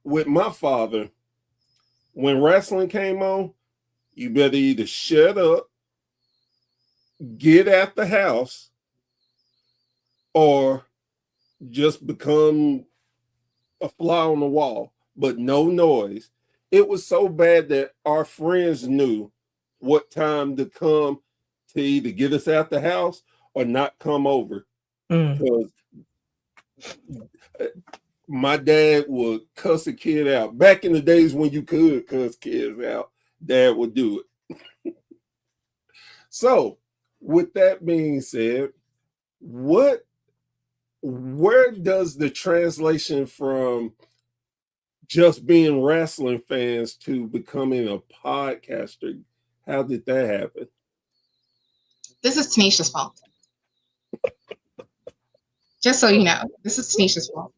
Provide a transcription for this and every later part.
with my father, when wrestling came on, you better either shut up, get out the house, or just become a fly on the wall, but no noise. It was so bad that our friends knew what time to come to either get us out the house or not come over. Because my dad would cuss a kid out. Back in the days when you could cuss kids out, dad would do it. So, with that being said, where does the translation from just being wrestling fans to becoming a podcaster, how did that happen? This is Tanisha's fault. Just so you know, this is Tanisha's fault.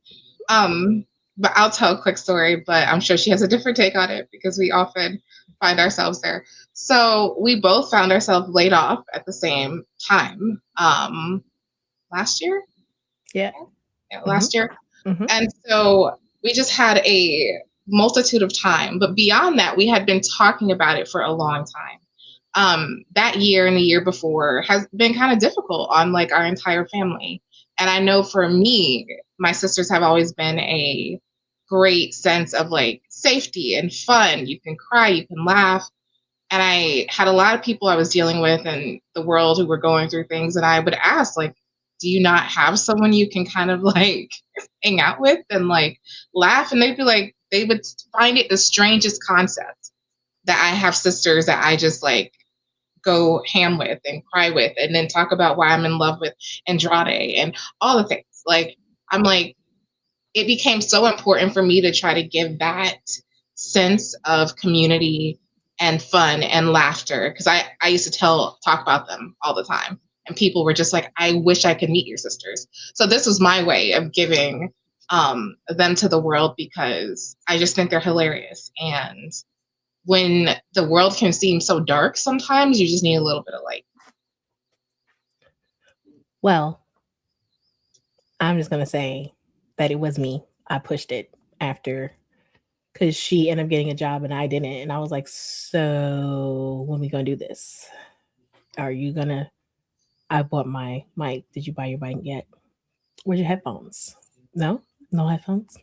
But I'll tell a quick story, but I'm sure she has a different take on it because we often find ourselves there. So we both found ourselves laid off at the same time. Last year? Yeah, last year. And so we just had a multitude of time. But beyond that, we had been talking about it for a long time. That year and the year before has been kind of difficult on like our entire family. And I know for me, my sisters have always been a great sense of like safety and fun. You can cry, you can laugh. And I had a lot of people I was dealing with in the world who were going through things. And I would ask, like, do you not have someone you can kind of like hang out with and like laugh? And they'd be like, they would find it the strangest concept that I have sisters that I just like go ham with and cry with and then talk about why I'm in love with Andrade and all the things. Like, I'm like, it became so important for me to try to give that sense of community and fun and laughter. Cause I used to talk about them all the time. And people were just like, I wish I could meet your sisters. So this was my way of giving them to the world because I just think they're hilarious. And when the world can seem so dark, sometimes you just need a little bit of light. Well, I'm just going to say that it was me. I pushed it after because she ended up getting a job and I didn't. And I was like, so when we going to do this? Are you going to? I bought my mic. Did you buy your mic yet? Where's your headphones? No headphones.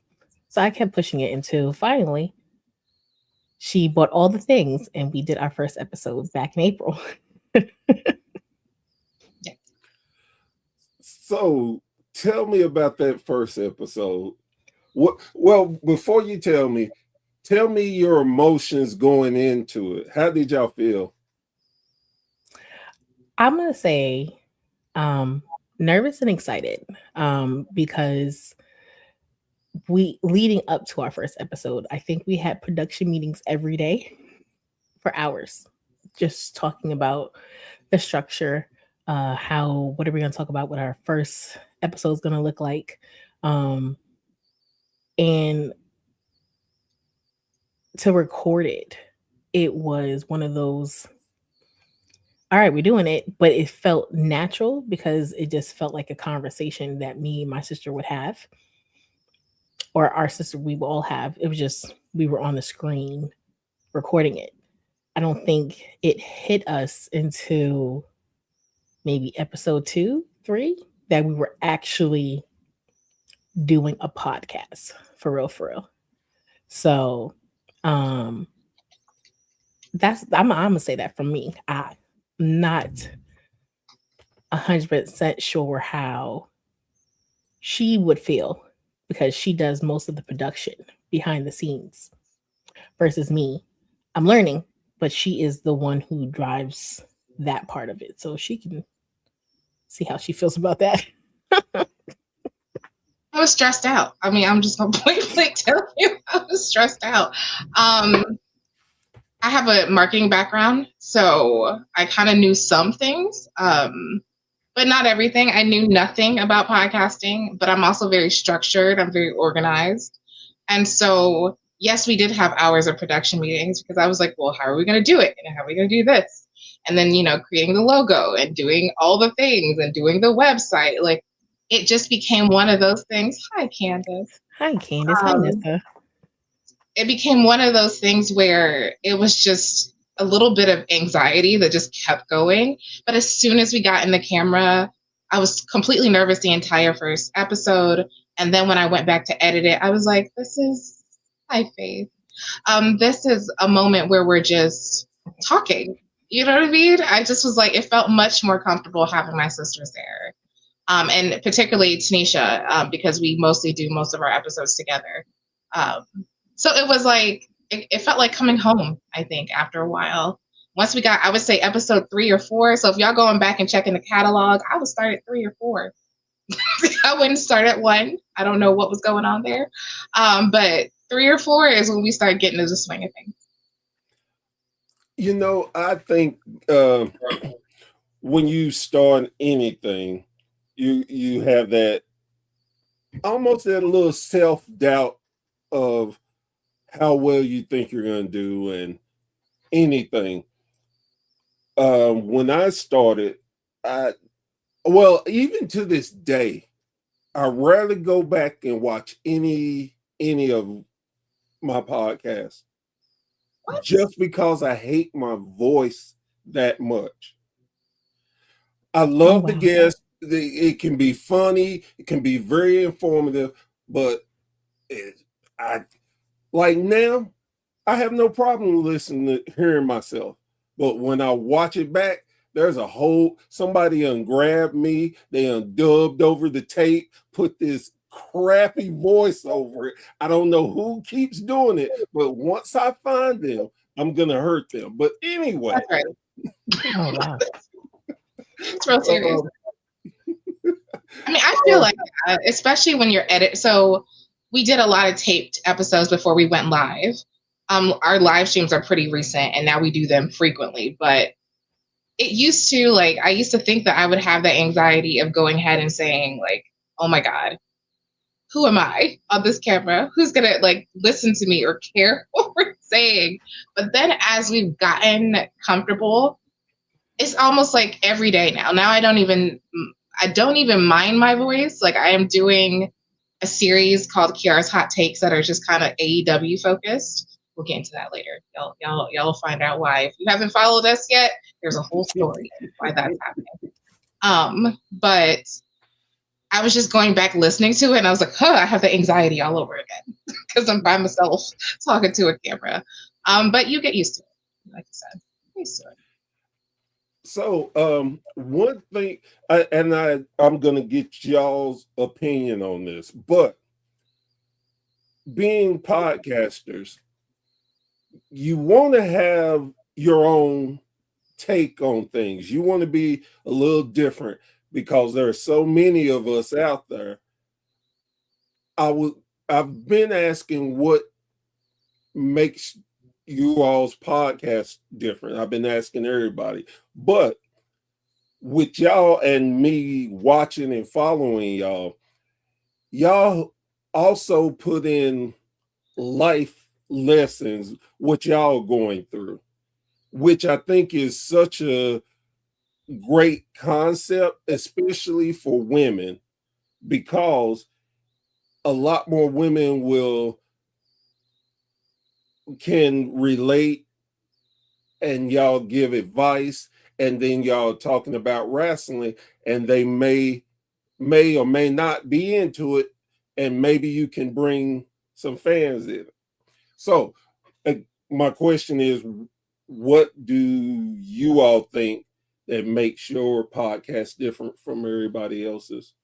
So I kept pushing it until finally she bought all the things and we did our first episode back in April. So tell me about that first episode. Well, before you tell me your emotions going into it. How did y'all feel? I'm going to say nervous and excited because leading up to our first episode, I think we had production meetings every day for hours, just talking about the structure, what are we going to talk about, what our first episode is going to look like. And to record it was one of those, all right, we're doing it, but it felt natural because it just felt like a conversation that me and my sister would have. Or our sister, we will all have. It was just, we were on the screen recording it. I don't think it hit us until maybe episode 2, 3, that we were actually doing a podcast for real. So I'm gonna say that from me. I'm not 100% sure how she would feel because she does most of the production behind the scenes versus me. I'm learning, but she is the one who drives that part of it. So she can see how she feels about that. I was stressed out. I mean, I'm just going to blatantly tell you I was stressed out. I have a marketing background, so I kind of knew some things, but not everything. I knew nothing about podcasting, but I'm also very structured. I'm very organized. And so, yes, we did have hours of production meetings because I was like, well, how are we going to do it? And how are we going to do this? And then, creating the logo and doing all the things and doing the website. Like, it just became one of those things. Hi, Candace. Hi, Candace. Hi, Nessa. it became one of those things where it was just a little bit of anxiety that just kept going. But as soon as we got in the camera, I was completely nervous the entire first episode. And then when I went back to edit it, I was like, this is my faith. This is a moment where we're just talking. You know what I mean? I just was like, it felt much more comfortable having my sisters there. And particularly Tanisha, because we mostly do most of our episodes together. So it was like, it felt like coming home, I think, after a while. Once we got, I would say episode 3 or 4. So if y'all going back and checking the catalog, I would start at 3 or 4. I wouldn't start at 1. I don't know what was going on there. But 3 or 4 is when we start getting into the swing of things. You know, I think when you start anything, you have that almost that little self-doubt of how well you think you're going to do and anything. When I started, even to this day, I rarely go back and watch any of my podcasts. What? Just because I hate my voice that much. I love the guests. It can be funny. It can be very informative, but like now, I have no problem listening to hearing myself. But when I watch it back, there's somebody ungrabbed me, they undubbed over the tape, put this crappy voice over it. I don't know who keeps doing it, but once I find them, I'm gonna hurt them. But anyway. That's right. Oh wow. It's real serious. I mean, I feel like especially when you're so we did a lot of taped episodes before we went live. Our live streams are pretty recent and now we do them frequently, but it used to, like, I used to think that I would have that anxiety of going ahead and saying, like, oh my God, who am I on this camera? Who's gonna like listen to me or care what we're saying? But then as we've gotten comfortable, it's almost like every day now. Now I don't even mind my voice. Like, I am doing a series called Kiara's Hot Takes that are just kind of AEW focused. We'll get into that later. Y'all will find out why. If you haven't followed us yet, there's a whole story why that's happening. But I was just going back listening to it and I was like, I have the anxiety all over again because I'm by myself talking to a camera. But you get used to it, like I said. Used to it. So one thing, I'm going to get y'all's opinion on this, but being podcasters, you want to have your own take on things. You want to be a little different because there are so many of us out there. I've been asking what makes you all's podcast different. I've been asking everybody, but with y'all and me watching and following y'all also put in life lessons, what y'all going through, which I think is such a great concept, especially for women, because a lot more women can relate and y'all give advice, and then y'all talking about wrestling and they may or may not be into it, and maybe you can bring some fans in. So my question is, what do you all think that makes your podcast different from everybody else's?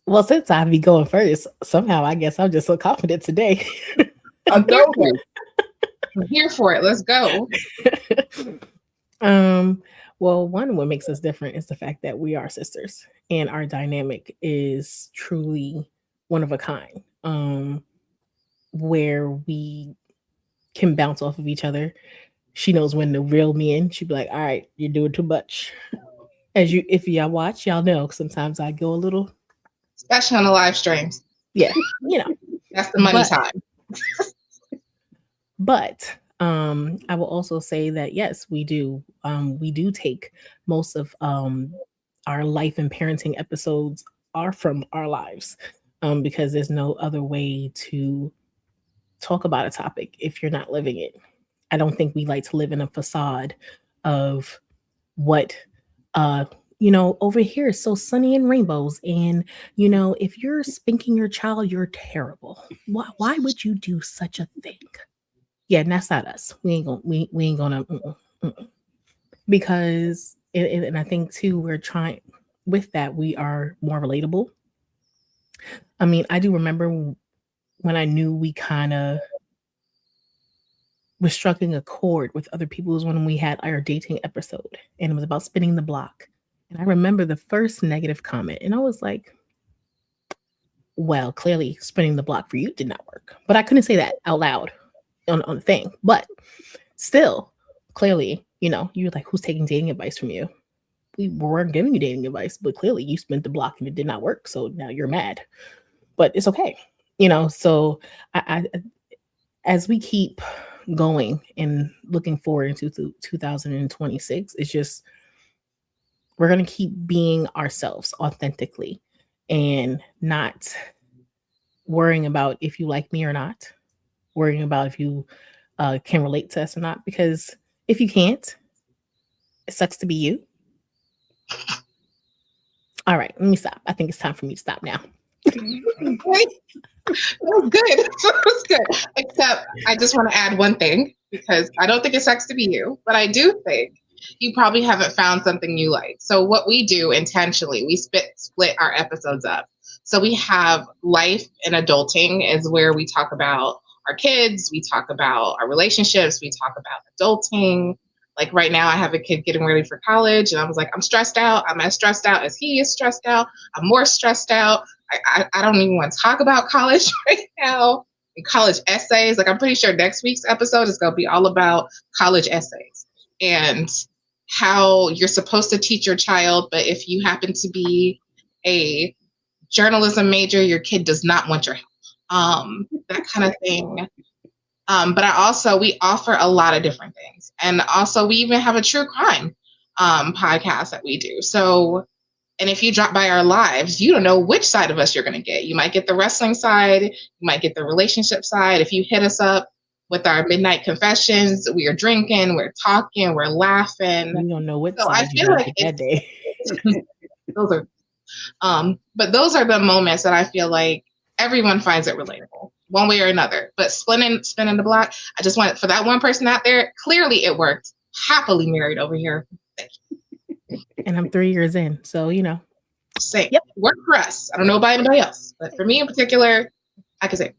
Well, since I'll be going first, somehow I guess I'm just so confident today. I know. I'm here for it. Let's go. Well, what makes us different is the fact that we are sisters and our dynamic is truly one of a kind. Where we can bounce off of each other. She knows when to reel me in. She'd be like, all right, you're doing too much. If y'all watch, y'all know sometimes I go a little, especially on the live streams. Yeah, that's the money time. But I will also say that yes, we do take most of our life and parenting episodes are from our lives, because there's no other way to talk about a topic if you're not living it. I don't think we like to live in a facade of what over here is so sunny and rainbows, and if you're spanking your child, you're terrible. Why would you do such a thing? Yeah, and that's not us. We ain't gonna because and I think too we're trying with that, we are more relatable. I mean, I do remember when I knew we kind of was striking a chord with other people was when we had our dating episode, and it was about spinning the block. And I remember the first negative comment, and I was like, well, clearly spinning the block for you did not work. But I couldn't say that out loud on the thing. But still, clearly, you're like, who's taking dating advice from you? We weren't giving you dating advice, but clearly you spent the block and it did not work. So now you're mad. But it's okay. So I as we keep going and looking forward into 2026, it's just we're going to keep being ourselves authentically and not worrying about if you like me or not, worrying about if you can relate to us or not, because if you can't, it sucks to be you. All right, let me stop. I think it's time for me to stop now. That was good. That was good. Except I just want to add one thing, because I don't think it sucks to be you, but I do think you probably haven't found something you like. So what we do intentionally, we split our episodes up. So we have life and adulting is where we talk about our kids, we talk about our relationships, we talk about adulting. Like right now I have a kid getting ready for college, and I was like, I'm stressed out. I'm as stressed out as he is stressed out. I'm more stressed out. I don't even want to talk about college right now and college essays. Like I'm pretty sure next week's episode is going to be all about college essays and how you're supposed to teach your child. But if you happen to be a journalism major, your kid does not want your help. That kind of thing. But we offer a lot of different things. And also we even have a true crime podcast that we do. So, and if you drop by our lives, you don't know which side of us you're going to get. You might get the wrestling side. You might get the relationship side. If you hit us up with our midnight confessions, we are drinking, we're talking, we're laughing. You don't know what so side I feel like that day. Those are, but those are the moments that I feel like everyone finds it relatable one way or another. But spinning the block, I just want, for that one person out there, clearly it worked. Happily married over here. And I'm 3 years in, so Say, yep, work for us. I don't know about anybody else, but for me in particular, I can say.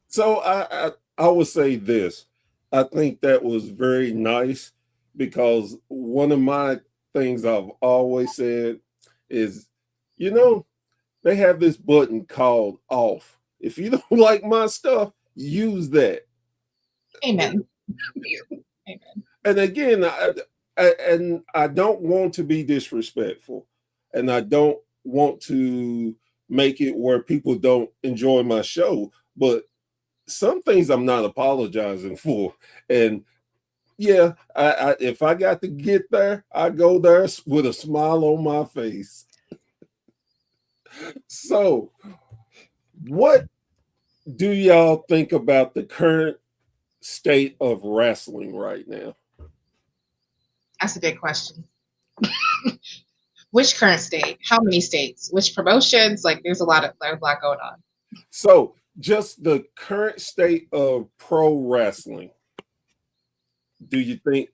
So I would say this. I think that was very nice, because one of my things I've always said is, they have this button called off. If you don't like my stuff, use that. Amen. Amen. And again, I don't want to be disrespectful, and I don't want to make it where people don't enjoy my show, but some things I'm not apologizing for. And yeah, I if I got to get there, I go there with a smile on my face. So, what do y'all think about the current state of wrestling right now? That's a big question. Which current state? How many states? Which promotions? Like, there's a lot going on. So, just the current state of pro wrestling. Do you think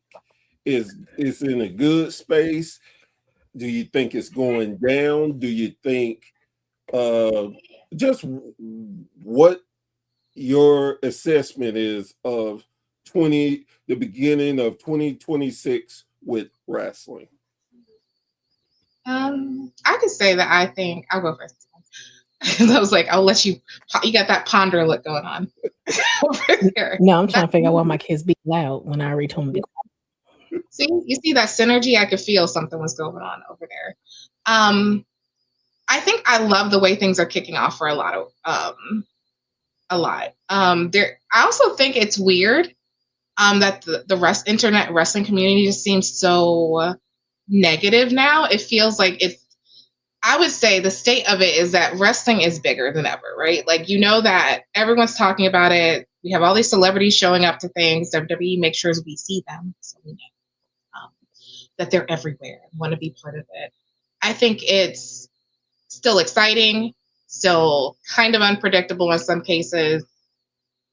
is in a good space? Do you think it's going down? Do you think just what your assessment is of the beginning of 2026 with wrestling? I could say that I think I'll go first. I was like, I'll let you got that ponder look going on over there. No, I'm trying to figure out why my kids be loud when I already told them to be quiet. See, you see that synergy? I could feel something was going on over there. I think I love the way things are kicking off for a lot. I also think it's weird that the internet wrestling community just seems so negative now. It feels like I would say the state of it is that wrestling is bigger than ever, right? Like, you know that everyone's talking about it. We have all these celebrities showing up to things. WWE makes sure we see them, so we know that they're everywhere and want to be part of it. I think it's still exciting, still kind of unpredictable in some cases.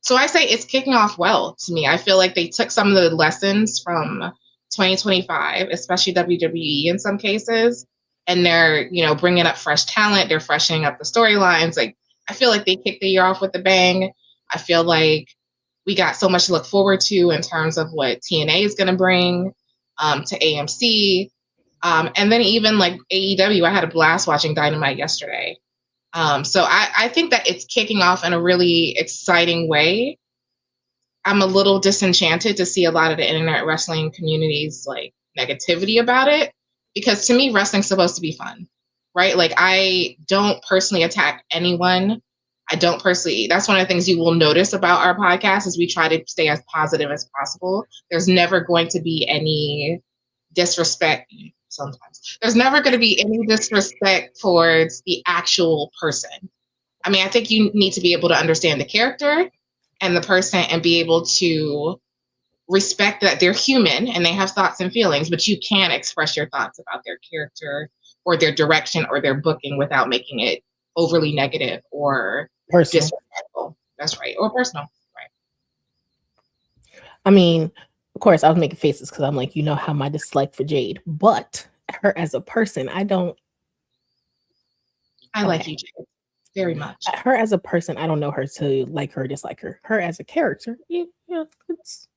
So I say it's kicking off well to me. I feel like they took some of the lessons from 2025, especially WWE in some cases, and they're, bringing up fresh talent. They're freshening up the storylines. Like, I feel like they kicked the year off with a bang. I feel like we got so much to look forward to in terms of what TNA is going to bring to AMC. And then even like AEW, I had a blast watching Dynamite yesterday. So I think that it's kicking off in a really exciting way. I'm a little disenchanted to see a lot of the internet wrestling community's like negativity about it, because to me, wrestling's supposed to be fun, right? Like, I don't personally attack anyone. That's one of the things you will notice about our podcast is we try to stay as positive as possible. There's never going to be any disrespect. Sometimes there's never going to be any disrespect towards the actual person. I mean, I think you need to be able to understand the character and the person and be able to respect that they're human and they have thoughts and feelings, but you can't express your thoughts about their character or their direction or their booking without making it overly negative or personal. Disrespectful. That's right. Or personal. Right. I mean, of course, I was making faces because I'm like, how my dislike for Jade, but her as a person, I like you, Jade, very much. Her as a person, I don't know her to like her, dislike her. Her as a character, it's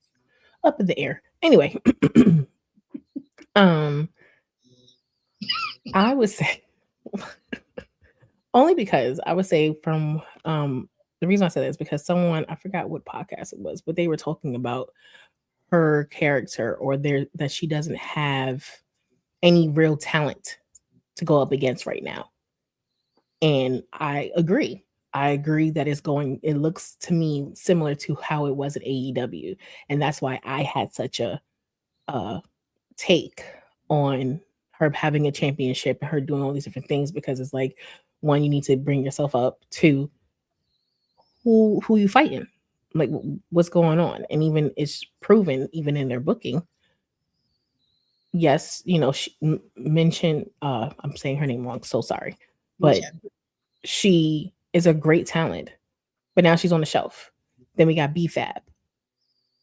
up in the air. Anyway, I would say only because I would say from the reason I said that is because someone, I forgot what podcast it was, but they were talking about her character or that she doesn't have any real talent to go up against right now. And I agree. I agree that it looks to me similar to how it was at AEW. And that's why I had such a take on her having a championship and her doing all these different things, because it's like, one, you need to bring yourself up. Two, who you fighting? Like, what's going on? And even it's proven, even in their booking. Yes, she mentioned, I'm saying her name wrong, so sorry. But she is a great talent. But now she's on the shelf. Then we got BFAB.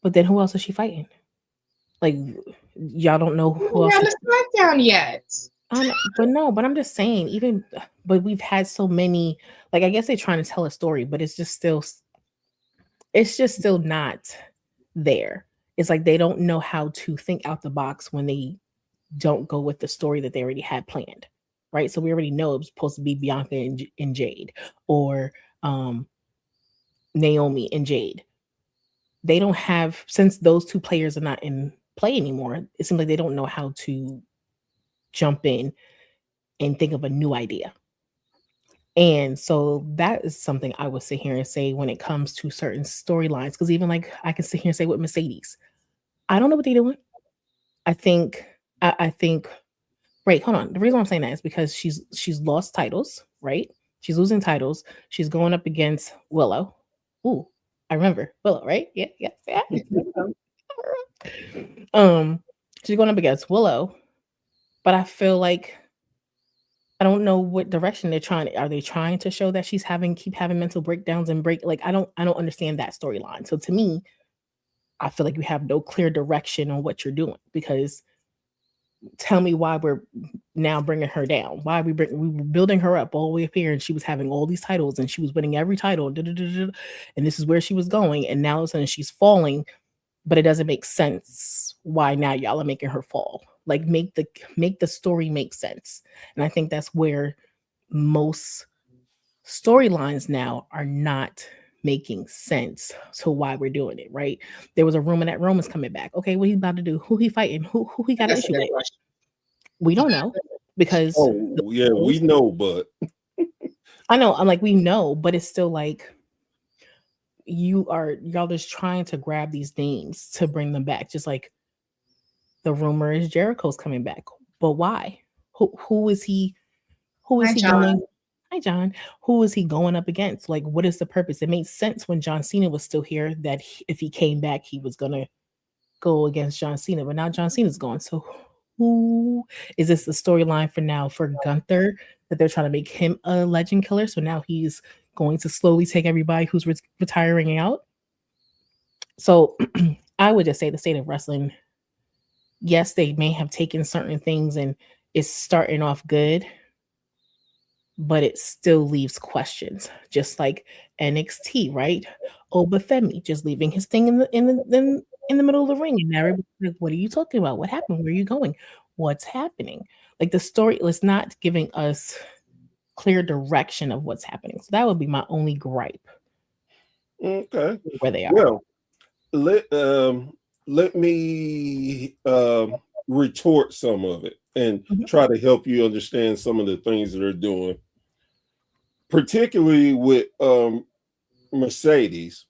But then who else is she fighting? Like, y'all don't know who else. We're on the SmackDown yet. But I'm just saying, but we've had so many, like, I guess they're trying to tell a story, but it's just still not there. It's like they don't know how to think out the box when they don't go with the story that they already had planned, right? So we already know it was supposed to be Bianca and Jade, or Naomi and Jade. They don't have, since those two players are not in play anymore, it seems like they don't know how to jump in and think of a new idea. And so that is something I would sit here and say when it comes to certain storylines, because even like I can sit here and say with Mercedes, I don't know what they're doing. I think, right, hold on. The reason I'm saying that is because she's lost titles, right? She's losing titles. She's going up against Willow. Ooh, I remember Willow, right? Yeah. She's going up against Willow, but I feel like I don't know what direction they're trying. Are they trying to show that she's keep having mental breakdowns and like I don't understand that storyline. So to me, I feel like you have no clear direction on what you're doing, because tell me why we're now bringing her down. Why we were building her up all the way up here, and she was having all these titles and she was winning every title, and this is where she was going, and now all of a sudden she's falling, but it doesn't make sense why now y'all are making her fall. Like, make the story make sense. And I think that's where most storylines now are not making sense to why we're doing it, right? There was a rumor that Roman's coming back. Okay, what he's about to do? Who he fighting? Who he got an issue with? We don't know, because we know, but I know. I'm like, we know, but it's still like y'all just trying to grab these names to bring them back. Just like the rumor is Jericho's coming back, but why? Who is he Who is Hi, he John. going? Hi, John. Who is he going up against? Like, what is the purpose? It made sense when John Cena was still here that if he came back, he was gonna go against John Cena. But now John Cena's gone. So who is this the storyline for now for Gunther that they're trying to make him a legend killer? So now he's going to slowly take everybody who's retiring out. So I would just say the state of wrestling, yes, they may have taken certain things and it's starting off good, but it still leaves questions. Just like NXT, right? Obafemi just leaving his thing in the middle of the ring, and everybody's like, "What are you talking about? What happened? Where are you going? What's happening?" Like the story was not giving us clear direction of what's happening. So that would be my only gripe. Okay. Where they are. Well, let me retort some of it and try to help you understand some of the things that they're doing, particularly with Mercedes.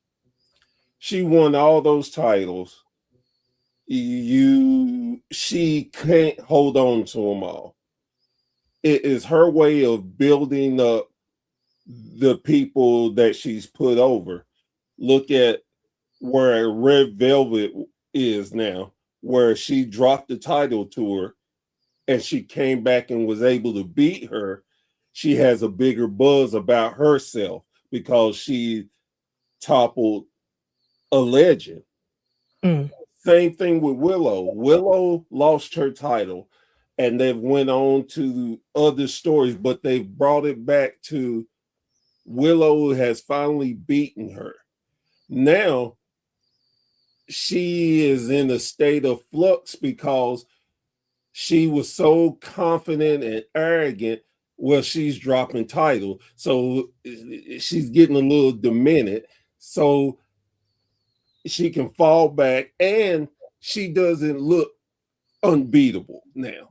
She won all those titles. She can't hold on to them all. It is her way of building up the people that she's put over. Look at where Red Velvet is now, where she dropped the title to her and she came back and was able to beat her. She has a bigger buzz about herself because she toppled a legend. Same thing with Willow. Willow lost her title and they've went on to other stories, but they've brought it back to Willow has finally beaten her. Now she is in a state of flux because she was so confident and arrogant. Well, she's dropping title, so she's getting a little demented, so she can fall back, and she doesn't look unbeatable now.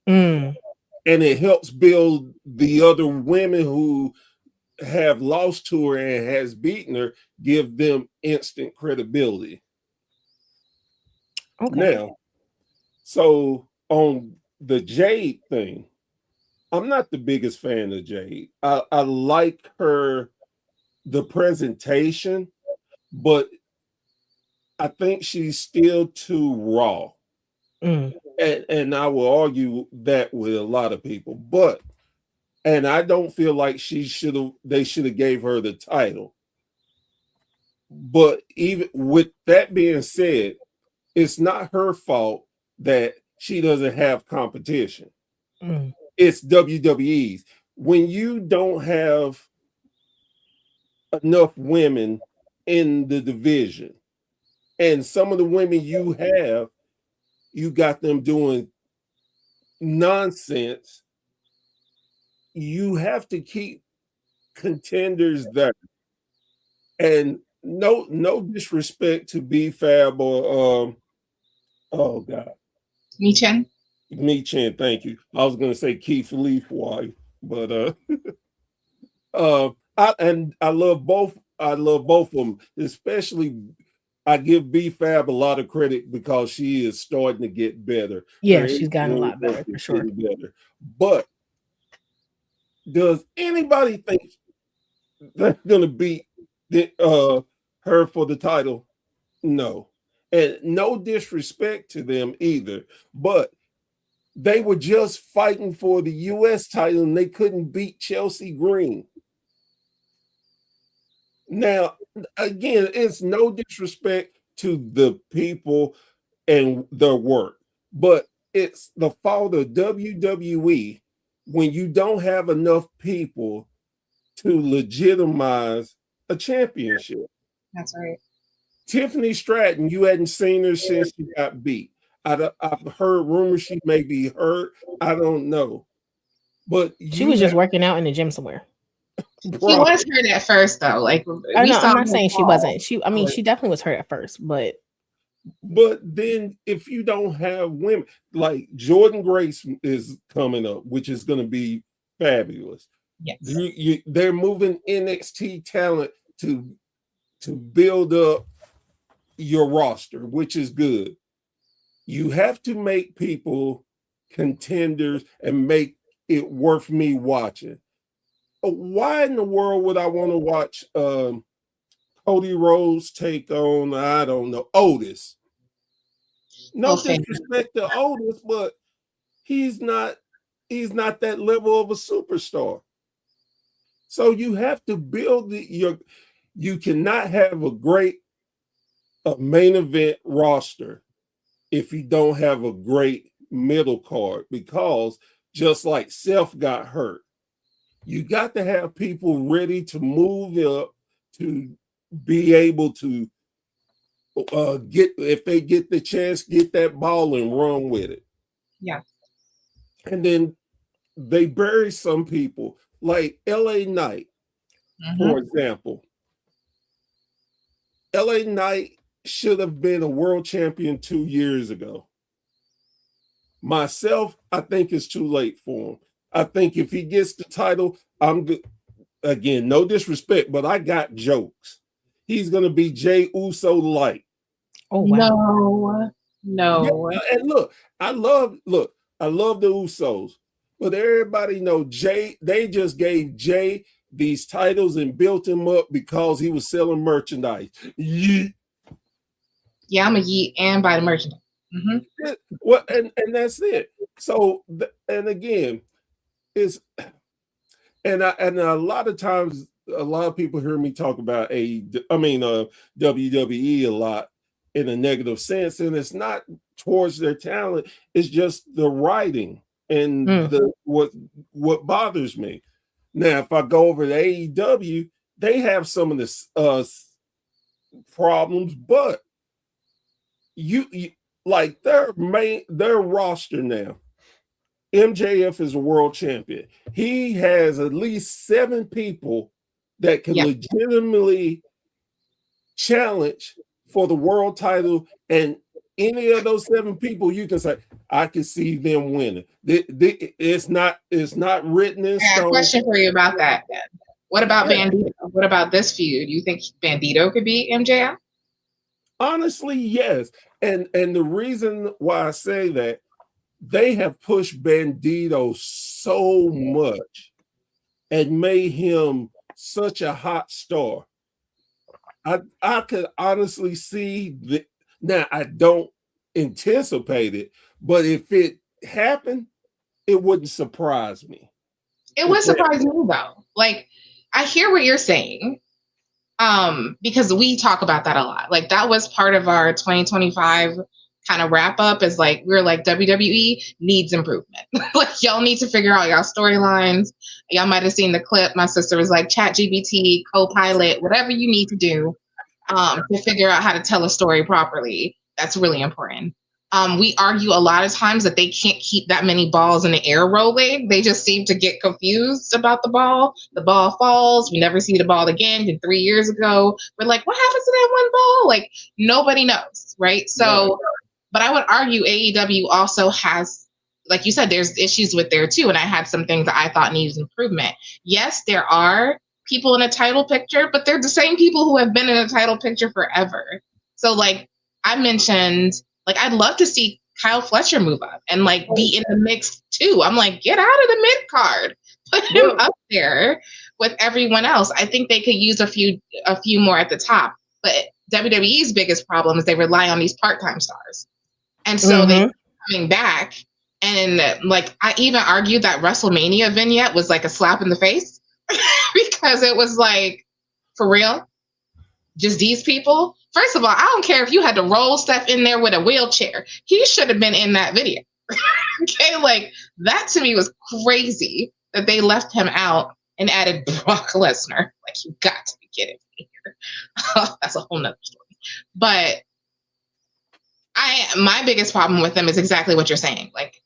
And it helps build the other women who have lost to her and has beaten her, give them instant credibility. Okay. Now, so on the Jade thing, I'm not the biggest fan of Jade. I like the presentation, but I think she's still too raw. And I will argue that with a lot of people, and I don't feel like they should have gave her the title. But even with that being said, it's not her fault that she doesn't have competition. It's WWE's. When you don't have enough women in the division, and some of the women you got them doing nonsense, you have to keep contenders there. And no disrespect to B-Fab or oh God. Michin, thank you. I was gonna say Keith Lee's wife, but I love both. I love both of them, especially I give B-Fab a lot of credit because she is starting to get better. Yeah, she's gotten a lot better for sure. Better. But does anybody think that's gonna beat her for the title? No. And no disrespect to them either, but they were just fighting for the US title and they couldn't beat Chelsea Green. Now, again, it's no disrespect to the people and their work, but it's the fault of WWE when you don't have enough people to legitimize a championship. That's right. Tiffany Stratton, you hadn't seen her since she got beat. I've heard rumors she may be hurt. I don't know. But she was just working out in the gym somewhere. She was hurt at first, though. Like I'm not saying she wasn't. She definitely was hurt at first, but then if you don't have women like Jordan Grace is coming up, which is going to be fabulous. Yes. They're moving NXT talent to build up your roster, which is good. You have to make people contenders and make it worth me watching. Why in the world would I want to watch Cody Rhodes take on, I don't know, Otis? No disrespect to Otis, but he's not that level of a superstar. So you have to build you cannot have a great main event roster if you don't have a great middle card, because just like Seth got hurt, you got to have people ready to move up to be able to get, if they get the chance, get that ball and run with it. Yeah. And then they bury some people like LA Knight, for example. LA Knight should have been a world champion 2 years ago. Myself, I think it's too late for him. I think if he gets the title, I'm good. Again, no disrespect, but I got jokes. He's going to be Jey Uso light. Oh, wow. No. Yeah, and look, I love the Usos, but everybody know Jey, they just gave Jey these titles and built him up because he was selling merchandise. Yeah, I'm a yeet and buy the merchandise. Well, and that's it. So, and again, and a lot of times, a lot of people hear me talk about WWE a lot in a negative sense, and it's not towards their talent. It's just the writing and what bothers me. Now, if I go over to AEW, they have some of the problems, but you like their roster now. MJF is a world champion. He has at least 7 people that can legitimately challenge for the world title, and any of those 7 people, you can say, I can see them winning. It's not written in stone. I have a question for you about that then. What about Bandito? What about this feud? You think Bandito could beat MJF? Honestly, yes. And the reason why I say that, they have pushed Bandito so much and made him such a hot star. I could honestly see that. Now, I don't anticipate it, but if it happened, it wouldn't surprise me. It would surprise me though. Like, I hear what you're saying, because we talk about that a lot. Like, that was part of our 2025 kind of wrap up, is like, we're like, WWE needs improvement. Like, y'all need to figure out y'all storylines. Y'all might have seen the clip. My sister was like, ChatGPT, Copilot, whatever you need to do to figure out how to tell a story properly. That's really important. We argue a lot of times that they can't keep that many balls in the air rolling. They just seem to get confused about the ball. The ball falls. We never see the ball again. And 3 years ago, we're like, what happened to that one ball? Like, nobody knows, right? So, but I would argue AEW also has, like you said, there's issues with there too. And I had some things that I thought needs improvement. Yes, there are people in a title picture, but they're the same people who have been in a title picture forever. So, like I mentioned, like, I'd love to see Kyle Fletcher move up and like be in the mix too. I'm like, get out of the mid card, put him up there with everyone else. I think they could use a few more at the top. But WWE's biggest problem is they rely on these part-time stars, and so they're coming back. And like, I even argued that WrestleMania vignette was like a slap in the face because it was like, for real, just these people. First of all, I don't care if you had to roll Steph in there with a wheelchair. He should have been in that video. Okay, like, that to me was crazy that they left him out and added Brock Lesnar. Like, you got to be kidding me here. That's a whole nother story. But my biggest problem with them is exactly what you're saying. Like,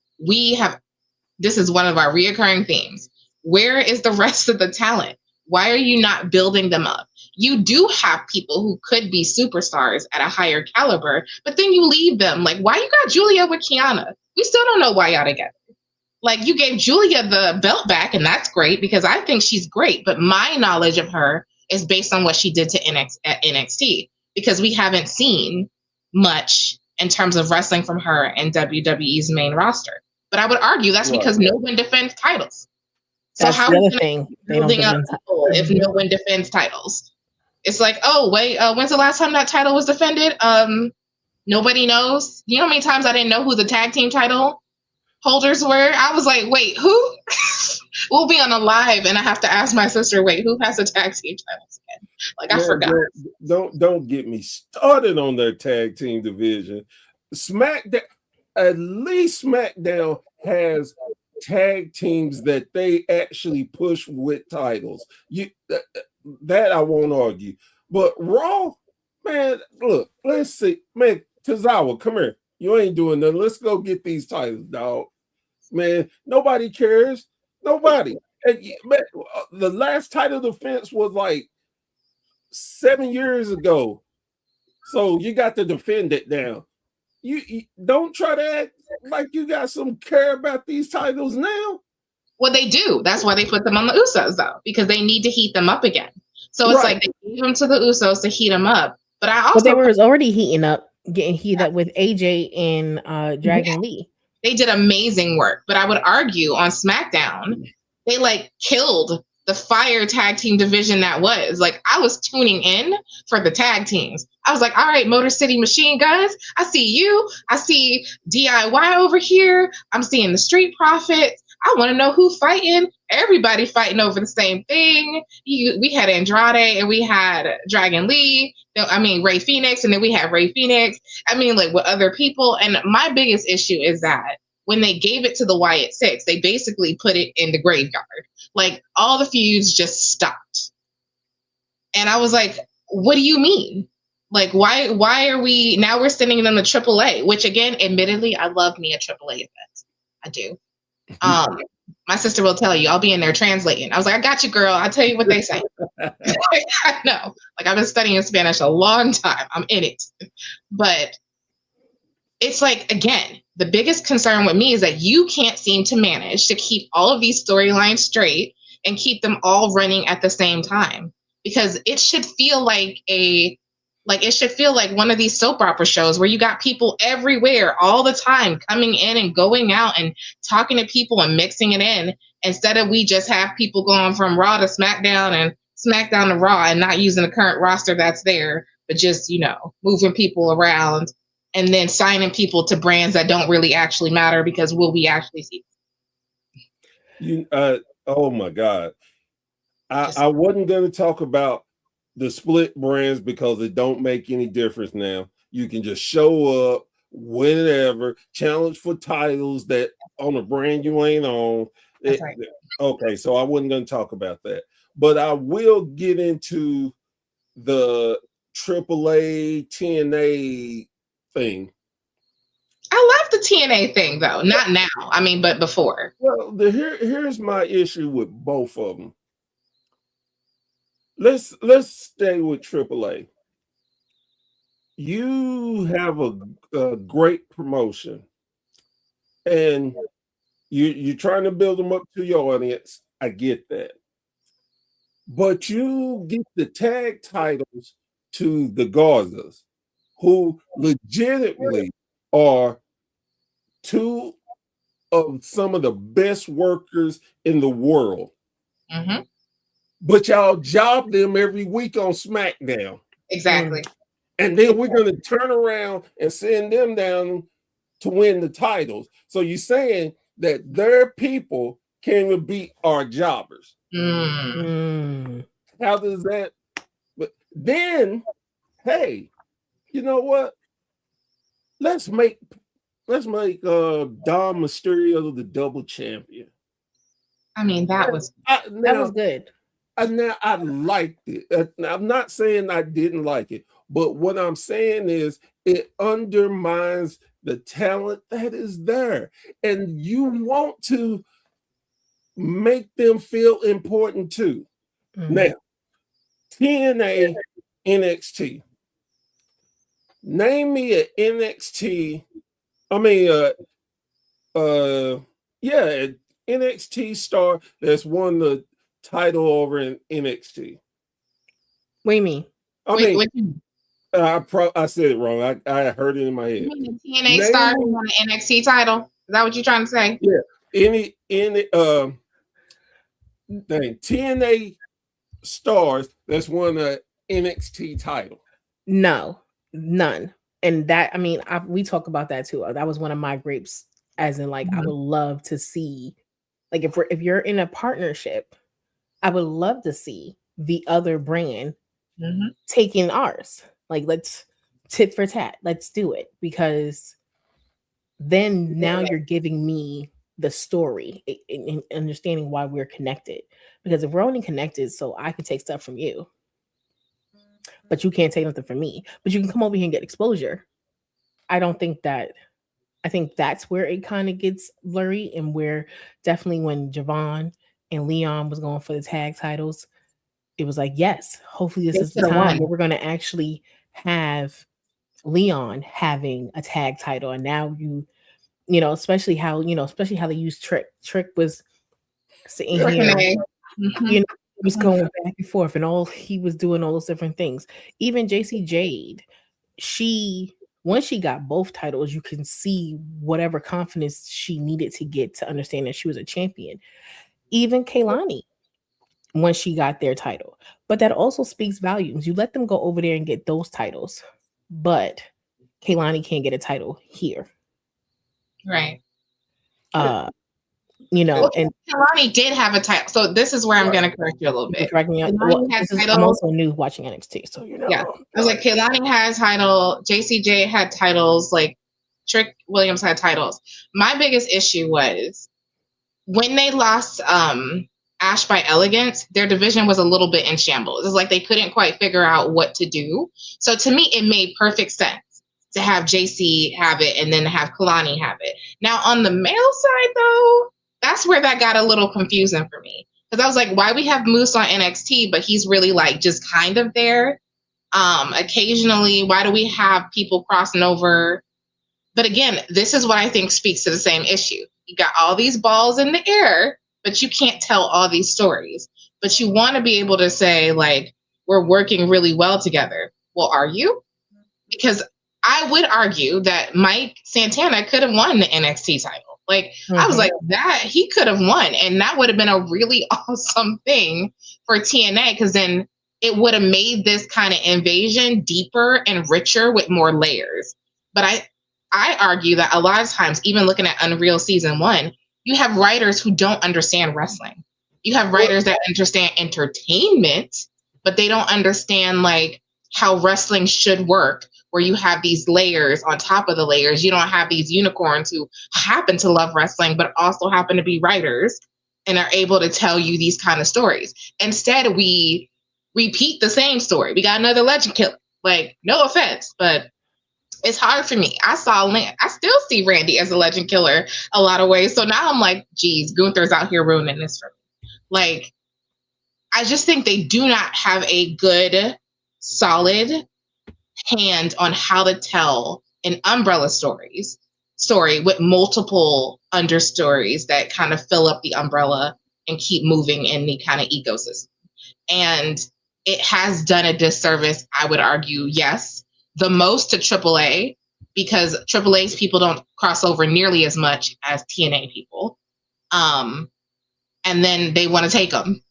this is one of our reoccurring themes. Where is the rest of the talent? Why are you not building them up? You do have people who could be superstars at a higher caliber, but then you leave them. Like, why you got Julia with Kiana? We still don't know why y'all together. Like, you gave Julia the belt back, and that's great because I think she's great. But my knowledge of her is based on what she did to NXT, because we haven't seen much in terms of wrestling from her in WWE's main roster. But I would argue that's because no one defends titles. So that's how the are other we thing. They don't building up defend people if no one defends titles? It's like, oh wait, when's the last time that title was defended? Nobody knows. You know how many times I didn't know who the tag team title holders were? I was like, wait, who? We'll be on a live and I have to ask my sister, wait, who has the tag team titles again? Like, I forgot. Don't get me started on their tag team division. SmackDown, at least SmackDown has tag teams that they actually push with titles. That I won't argue. But Raw, man, look, let's see. Man, Tozawa, come here. You ain't doing nothing. Let's go get these titles, dog. Man, nobody cares. Nobody. And man, the last title defense was like 7 years ago. So you got to defend it now. You don't try to act like you got some care about these titles now. Well, they do. That's why they put them on the Usos, though, because they need to heat them up again. So it's like they gave them to the Usos to heat them up. But they were already getting heated up with AJ and Dragon Lee. They did amazing work. But I would argue on SmackDown, they like killed the fire tag team division that was. Like, I was tuning in for the tag teams. I was like, all right, Motor City Machine Guns, I see you. I see DIY over here. I'm seeing the Street Profits. I want to know who fighting. Everybody fighting over the same thing. We had Andrade and we had Dragon Lee. Ray Phoenix, and then we had Ray Phoenix. Like with other people. And my biggest issue is that when they gave it to the Wyatt Six, they basically put it in the graveyard. Like, all the feuds just stopped. And I was like, what do you mean? Like, why are we now we're sending them to AAA, which again, admittedly, I love me a AAA event. I do. My sister will tell you, I'll be in there translating. I was like, I got you, girl. I'll tell you what they say. I know. Like, I've been studying Spanish a long time. I'm in it. But it's like, again, the biggest concern with me is that you can't seem to manage to keep all of these storylines straight and keep them all running at the same time. Because it should feel like one of these soap opera shows where you got people everywhere all the time coming in and going out and talking to people and mixing it in, instead of we just have people going from Raw to SmackDown and SmackDown to Raw and not using the current roster that's there, but just, moving people around and then signing people to brands that don't really actually matter, because will we actually see them? Oh my God. I wasn't going to talk about the split brands because it don't make any difference now. You can just show up whenever, challenge for titles that on a brand you ain't on. Right. Okay, so I wasn't going to talk about that. But I will get into the AAA TNA thing. I love the TNA thing, though. Not now. But before. Well, here's my issue with both of them. Let's stay with AAA. You have a great promotion, and you're trying to build them up to your audience. I get that. But you get the tag titles to the Garzas, who legitimately are two of some of the best workers in the world. Mm-hmm. But y'all job them every week on SmackDown. Exactly. And then we're going to turn around and send them down to win the titles. So you're saying that their people can beat our jobbers. How does that? But then, hey, you know what? Let's make Dom Mysterio the double champion. That was good. Now I liked it. I'm not saying I didn't like it, but what I'm saying is it undermines the talent that is there, and you want to make them feel important too. Now, TNA, NXT. Name me an NXT. NXT star that's won the title over in NXT. What do you mean? I said it wrong. I heard it in my head. You mean the TNA star who won the NXT title? that what you're trying to say? Yeah. Any TNA stars that's won a NXT title? No, none. And that, I mean, we talk about that too. That was one of my grapes, as in, like, I would love to see, like, if you're in a partnership, I would love to see the other brand taking ours. Like, let's tit for tat. Let's do it, because then now you're giving me the story and understanding why we're connected. Because if we're only connected so I can take stuff from you, but you can't take nothing from me, but you can come over here and get exposure. I think that's where it kind of gets blurry, and where definitely when Javon and Leon was going for the tag titles, it was like, yes, hopefully this is the time where we're going to actually have Leon having a tag title. And now you know, especially how they use Trick. Trick was sitting here, you know, he was going back and forth, and he was doing all those different things. Even JC Jade, once she got both titles, you can see whatever confidence she needed to get to understand that she was a champion. Even Kaylani, once she got their title. But that also speaks volumes. You let them go over there and get those titles, but Kaylani can't get a title here. Right. You know, and Kaylani did have a title. So this is where I'm going to correct you a little bit. Correct me. I'm also new watching NXT, so you know. Yeah, I was like, Kaylani had a title. JCJ had titles. Like, Trick Williams had titles. My biggest issue was when they lost Ash by Elegance, their division was a little bit in shambles. It's like they couldn't quite figure out what to do. So to me, it made perfect sense to have JC have it and then have Kaylani have it. Now on the male side, though, that's where that got a little confusing for me. Because I was like, why we have Moose on NXT, but he's really like just kind of there. Occasionally, why do we have people crossing over? But again, this is what I think speaks to the same issue. You got all these balls in the air, but you can't tell all these stories. But you want to be able to say, like, we're working really well together. Well, are you? Because I would argue that Mike Santana could have won the NXT title. Like, I was like, that he could have won, and that would have been a really awesome thing for TNA, because then it would have made this kind of invasion deeper and richer with more layers. But I argue that a lot of times, even looking at Unreal Season 1, you have writers who don't understand wrestling. You have writers that understand entertainment, but they don't understand, like, how wrestling should work, where you have these layers on top of the layers. You don't have these unicorns who happen to love wrestling, but also happen to be writers and are able to tell you these kind of stories. Instead, we repeat the same story. We got another legend killer. Like, no offense, but it's hard for me. I still see Randy as a legend killer a lot of ways. So now I'm like, geez, Gunther's out here ruining this for me. Like, I just think they do not have a good, solid hand on how to tell an umbrella story with multiple understories that kind of fill up the umbrella and keep moving in the kind of ecosystem. And it has done a disservice, I would argue, yes, the most to AAA, because AAA's people don't cross over nearly as much as TNA people. And then they want to take them.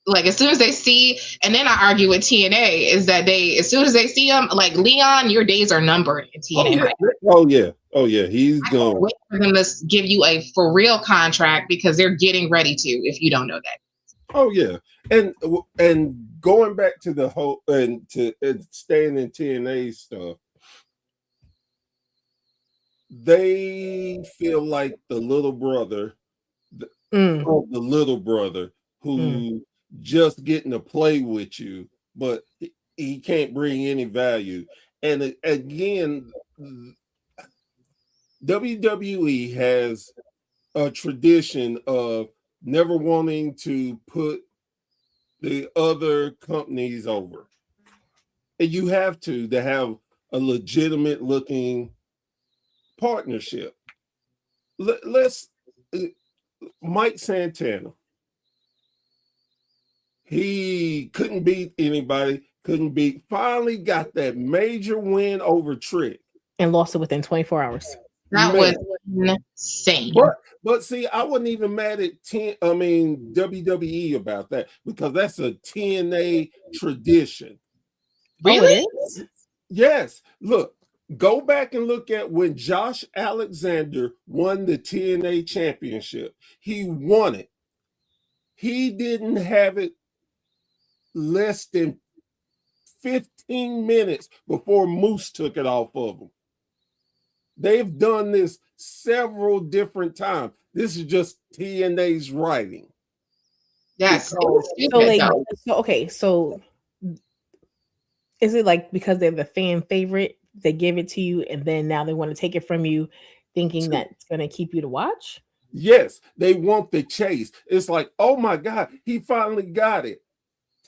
Like, as soon as they see, and then I argue with TNA, is that as soon as they see him, like, Leon, your days are numbered in TNA. Oh yeah, he's gone. Wait for them to give you a for real contract, because they're getting ready to, if you don't know that. Oh yeah, and going back to the whole and staying in TNA stuff, they feel like the little brother, the little brother who just getting to play with you, but he can't bring any value. And again, WWE has a tradition of never wanting to put the other companies over. And you have to have a legitimate looking partnership. Let's Mike Santana. He couldn't beat anybody, finally got that major win over Trick. And lost it within 24 hours. That was insane. But see, I wasn't even mad at WWE about that, because that's a TNA tradition. Really? Oh, it is? Yes. Look, go back and look at when Josh Alexander won the TNA championship. He won it. He didn't have it less than 15 minutes before Moose took it off of him. They've done this several different times. This is just TNA's writing. Yes. So is it like because they're the fan favorite, they give it to you, and then now they want to take it from you, thinking that it's going to keep you to watch? Yes, they want the chase. It's like, oh my God, he finally got it.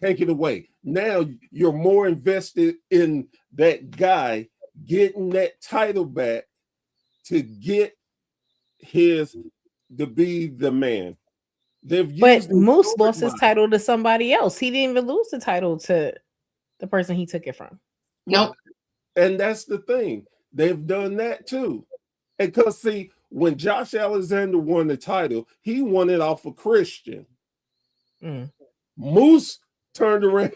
Take it away. Now you're more invested in that guy getting that title back to get to be the man. But Moose lost his title to somebody else. He didn't even lose the title to the person he took it from. Nope. And that's the thing. They've done that too. And because see, when Josh Alexander won the title, he won it off of Christian. Moose turned around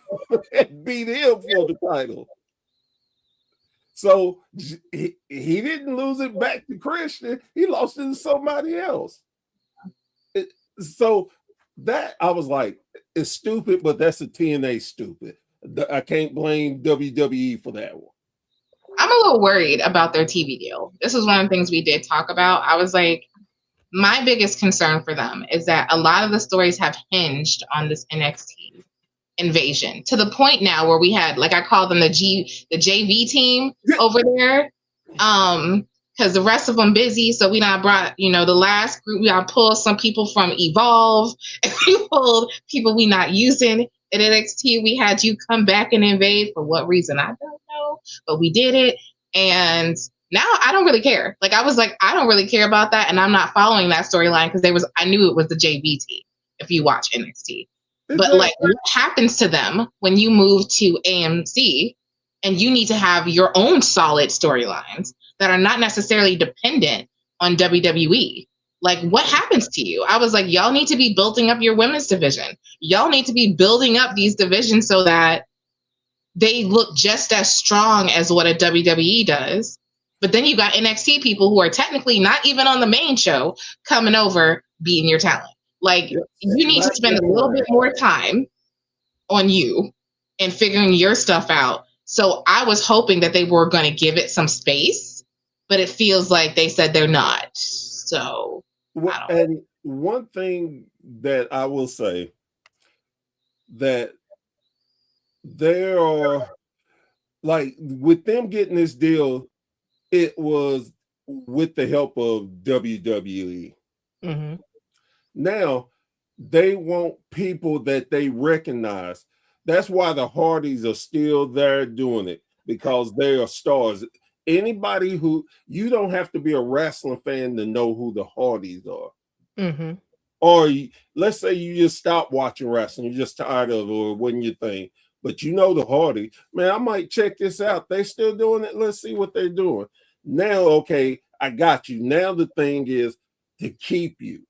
and beat him for the title. So he didn't lose it back to Christian. He lost it to somebody else. So that, I was like, it's stupid, but that's a TNA stupid. I can't blame WWE for that one. I'm a little worried about their TV deal. This is one of the things we did talk about. I was like, my biggest concern for them is that a lot of the stories have hinged on this NXT invasion, to the point now where we had, like, I call them the JV team over there. Because the rest of them busy. So we not brought, the last group, we got pulled some people from Evolve, and we pulled people we not using at NXT. We had you come back and invade for what reason? I don't know, but we did it. And now I don't really care. Like, I was like, I don't really care about that. And I'm not following that storyline because I knew it was the JV team if you watch NXT. But like, what happens to them when you move to AMC and you need to have your own solid storylines that are not necessarily dependent on WWE? Like, what happens to you? I was like, y'all need to be building up your women's division. Y'all need to be building up these divisions so that they look just as strong as what a WWE does. But then you got NXT people who are technically not even on the main show coming over beating your talent. Like, you need to spend a little bit more time on you and figuring your stuff out. So I was hoping that they were going to give it some space, but it feels like they said they're not. So, and one thing that I will say, that there are, like, with them getting this deal, it was with the help of WWE. Mm-hmm. Now they want people that they recognize. That's why the Hardys are still there doing it, because they are stars. Anybody who, you don't have to be a wrestling fan to know who the Hardys are. Mm-hmm. Or let's say you just stopped watching wrestling, you're just tired of it, or wasn't your thing, but you know the Hardy. Man, I might check this out. They're still doing it. Let's see what they're doing. Now, okay, I got you. Now the thing is to keep you.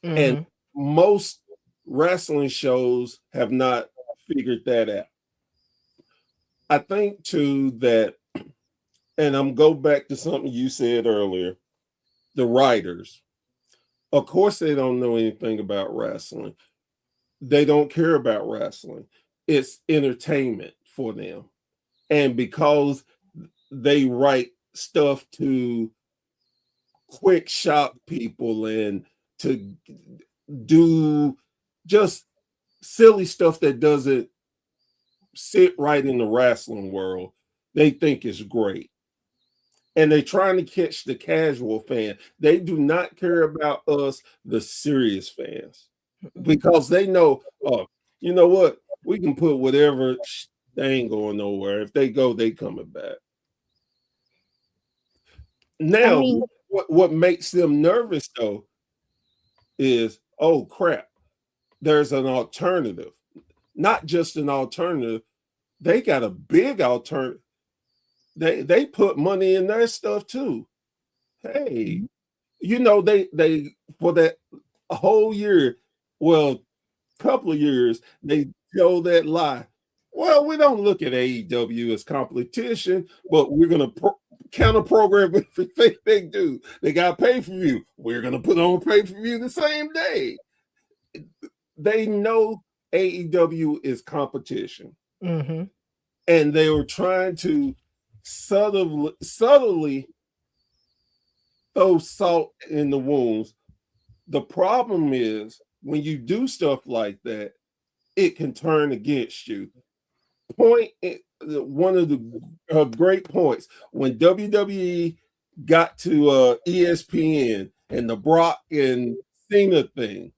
Mm-hmm. And most wrestling shows have not figured that out. I think too that, and I'm go back to something you said earlier, the writers, of course they don't know anything about wrestling. They don't care about wrestling. It's entertainment for them. And because they write stuff to quick shock people and to do just silly stuff that doesn't sit right in the wrestling world, they think it's great. And they're trying to catch the casual fan. They do not care about us, the serious fans, because they know, you know what? We can put whatever, they ain't going nowhere. If they go, they coming back. Now, what makes them nervous though is, oh crap, there's an alternative. Not just an alternative, they got a big alternative. They put money in their stuff too. hey, they for that whole year, well, couple of years, they tell that lie. Well, we don't look at AEW as competition, but we're gonna counter program everything they do. They got pay per view. We're gonna put on pay per view the same day. They know AEW is competition, and they were trying to subtly throw salt in the wounds. The problem is when you do stuff like that, it can turn against you. One of the great points when WWE got to ESPN and the Brock and Cena thing,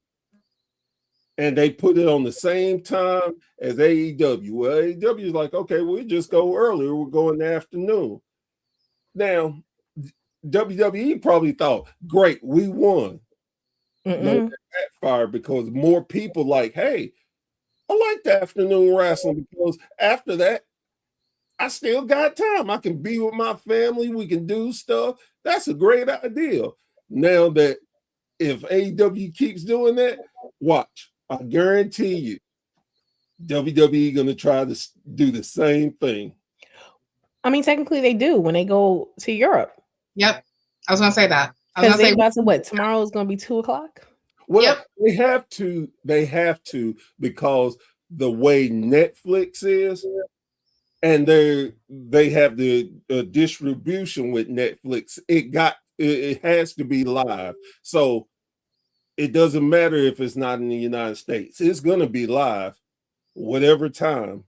and they put it on the same time as AEW. Well, AEW is like, okay, we'll just go earlier. We'll go in the afternoon. Now, WWE probably thought, great, we won. No, that backfired because more people like, hey, I like the afternoon wrestling because after that, I still got time. I can be with my family. We can do stuff. That's a great idea. Now that if AEW keeps doing that, watch. I guarantee you, WWE going to try to do the same thing. I mean, technically they do when they go to Europe. Yep. I was going to say that. Because they about to what? Tomorrow is going to be 2:00? Well, they have to because the way Netflix is, and they have the distribution with Netflix. It has to be live, so it doesn't matter if it's not in the United States. It's going to be live, whatever time.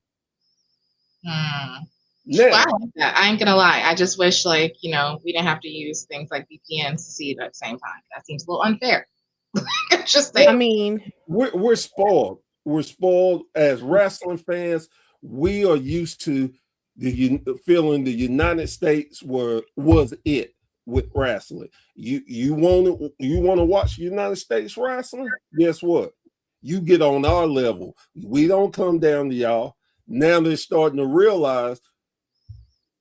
Now, well, I like that. I ain't gonna lie. I just wish, we didn't have to use things like VPNs to see it at the same time. That seems a little unfair. Just I mean, we're spoiled. We're spoiled as wrestling fans. We are used to the feeling the United States was it with wrestling. You want to watch United States wrestling? Guess what? You get on our level. We don't come down to y'all. Now they're starting to realize,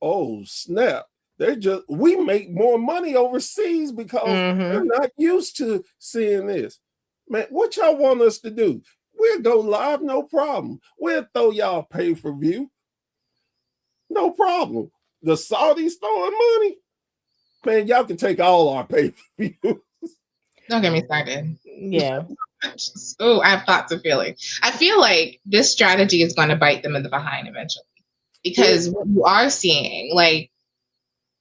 oh snap. We make more money overseas because they're not used to seeing this. Man, what y'all want us to do? We'll go live, no problem. We'll throw y'all pay-per-view. No problem. The Saudis throwing money. Man, y'all can take all our pay-per-view. Don't get me started. Yeah. I have thoughts and feelings. I feel like this strategy is going to bite them in the behind eventually. Because what you are seeing,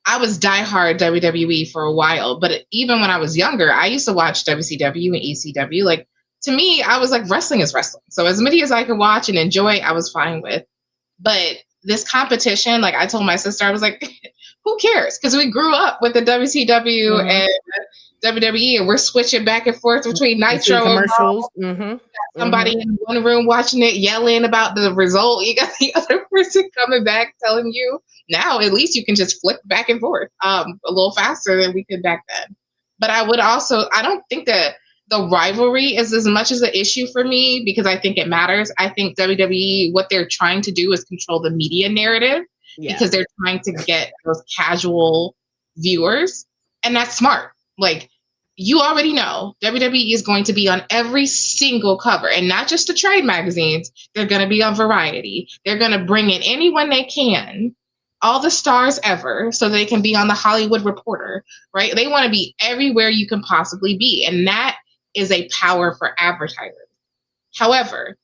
I was diehard WWE for a while, but even when I was younger, I used to watch WCW and ECW. To me, I was like, wrestling is wrestling. So as many as I could watch and enjoy, I was fine with. But this competition, I told my sister, I was like, who cares? Because we grew up with the WCW and WWE, and we're switching back and forth between Nitro commercials. Somebody in one room watching it, yelling about the result. You got the other person coming back telling you. Now, at least you can just flip back and forth a little faster than we could back then. But I don't think that the rivalry is as much as an issue for me because I think it matters. I think WWE, what they're trying to do is control the media narrative because they're trying to get those casual viewers. And that's smart. You already know WWE is going to be on every single cover, and not just the trade magazines. They're going to be on Variety. They're going to bring in anyone they can, all the stars ever, so they can be on the Hollywood Reporter, right? They want to be everywhere you can possibly be, and that is a power for advertisers. However,